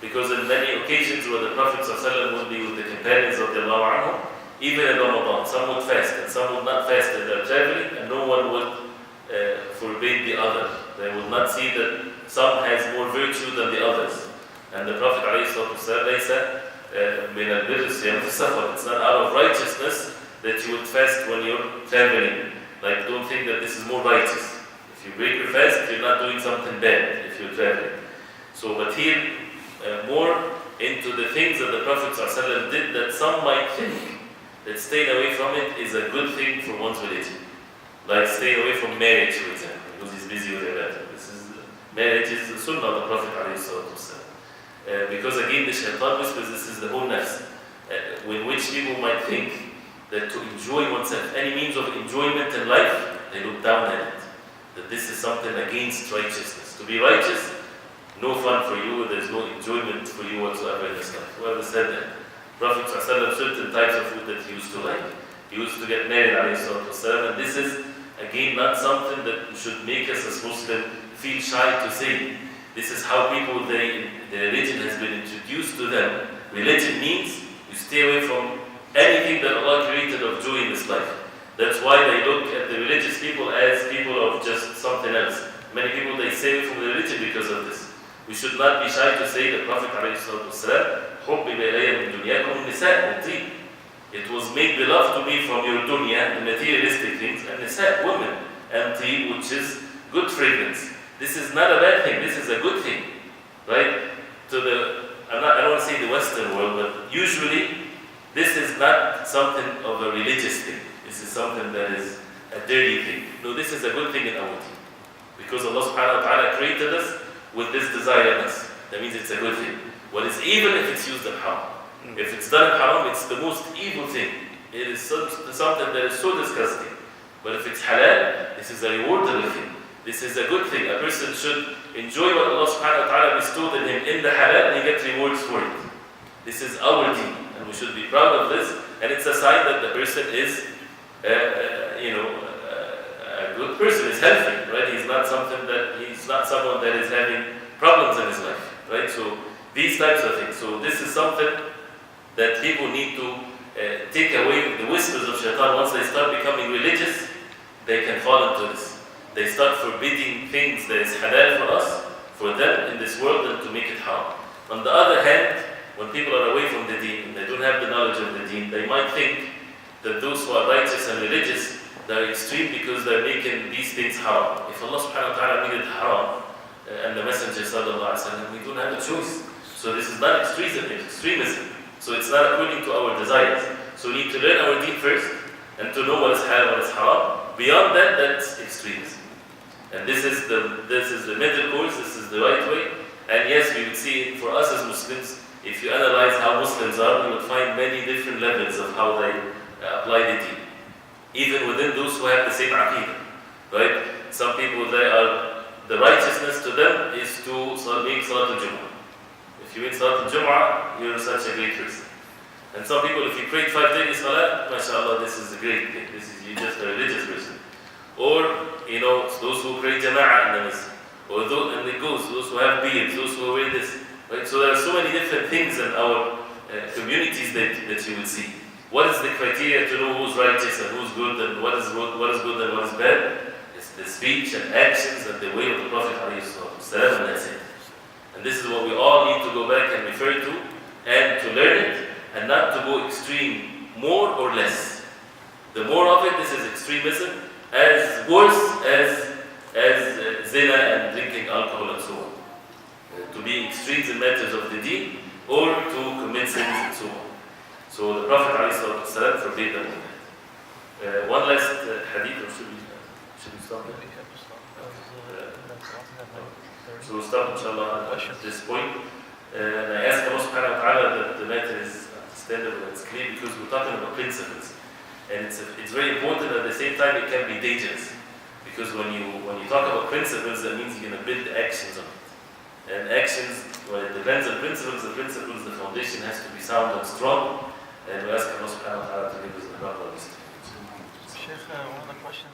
Because in many occasions where the Prophet ﷺ would be with the companions of the anhu, even in Ramadan, some would fast and some would not fast if they're traveling, and no one would forbid the other. They would not see that some has more virtue than the others. And the Prophet ﷺ, it's not out of righteousness that you would fast when you're traveling. Like, don't think that this is more righteous. If you break your fast, you're not doing something bad if you're traveling. So, but here, more into the things that the Prophet ﷺ did that some might think that staying away from it is a good thing for one's religion. Like staying away from marriage, for example, because he's busy with ibadah. Marriage is the sunnah of the Prophet ﷺ. Because again, the shaitan whispers, this is the whole nafs, in which people might think that to enjoy oneself, any means of enjoyment in life, they look down at it. That this is something against righteousness. To be righteous, no fun for you, there's no enjoyment for you whatsoever in this life. Whoever said that? Prophet ﷺ, certain types of food that he used to like. He used to get married, ﷺ, and this is, again, not something that should make us as Muslims feel shy to say. This is how people, the religion has been introduced to them. Religion means you stay away from anything that Allah created of joy in this life. That's why they look at the religious people as people of just something else. Many people, they say from the religion because of this. We should not be shy to say the Prophet ﷺ, حُبِّبَ إِلَيَّ مِن دُنْيَاكُمُ النِّسَاءُ وَالطِّيبُ. It was made beloved to me from your dunya, the materialistic things, and nisa, women, and tea, which is good fragrance. This is not a bad thing, this is a good thing. Right? I don't want to say the Western world, but usually this is not something of a religious thing. This is something that is a dirty thing. No, this is a good thing in our deen. Because Allah subhanahu wa ta'ala created us with this desire in us. That means it's a good thing. What is evil if it's used in haram? If it's done in haram, it's the most evil thing. It is something that is so disgusting. But if it's halal, this is a rewardable thing. This is a good thing. A person should enjoy what Allah subhanahu wa ta'ala bestowed in him in the halal, and he gets rewards for it. This is our deen, and we should be proud of this. And it's a sign that the person is, a good person, is healthy, right? He's not someone that is having problems in his life, right? So these types of things. So this is something that people need to take away the whispers of shaitan. Once they start becoming religious, they can fall into this. They start forbidding things that is halal for us, for them in this world, and to make it haram. On the other hand, when people are away from the deen, and they don't have the knowledge of the deen, they might think that those who are righteous and religious, they're extreme because they're making these things haram. If Allah subhanahu wa ta'ala made it haram, and the Messenger sallallahu alaihi wasallam, we don't have a choice. So this is not extremism. So it's not according to our desires. So we need to learn our deen first, and to know what is halal, what is haram. Beyond that, that's extremism. And this is the middle course, this is the right way. And yes, we would see, for us as Muslims, if you analyze how Muslims are, you would find many different levels of how they apply the deen. Even within those who have the same aqidah, right? Some people, the righteousness to them is to make Salat al-Jum'ah. If you make Salat al-Jum'ah, you're such a great person. And some people, if you pray 5 daily Salat, mashallah, this is a great thing. You're just a religious person. Or, those who pray Jama'ah in the masjid. Or and it goes, those who have beards, those who wear this. Right? So there are so many different things in our communities that you will see. What is the criteria to know who's righteous and who's good, and what is good and what is bad? It's the speech and actions and the way of the Prophet ﷺ, and that's it. And this is what we all need to go back and refer to, and to learn it, and not to go extreme, more or less. The more of it, this is extremism, as worse as zina and drinking alcohol and so on. To be extremes in matters of the deen, or to commit sins and so on. So the Prophet ﷺ forbade them. One last hadith, or should we stop here? So we'll stop inshallah at this point. And I ask Allah subhanahu wa ta'ala that the matter is understandable and it's clear, because we're talking about principles. And it's very important. At the same time, it can be dangerous, because when you talk about principles, that means you're going to build actions on it. And actions, well, it depends on principles. The foundation has to be sound and strong. And we ask Allah subhanahu wa ta'ala to give us the proper wisdom. Sheikh, one of the questions.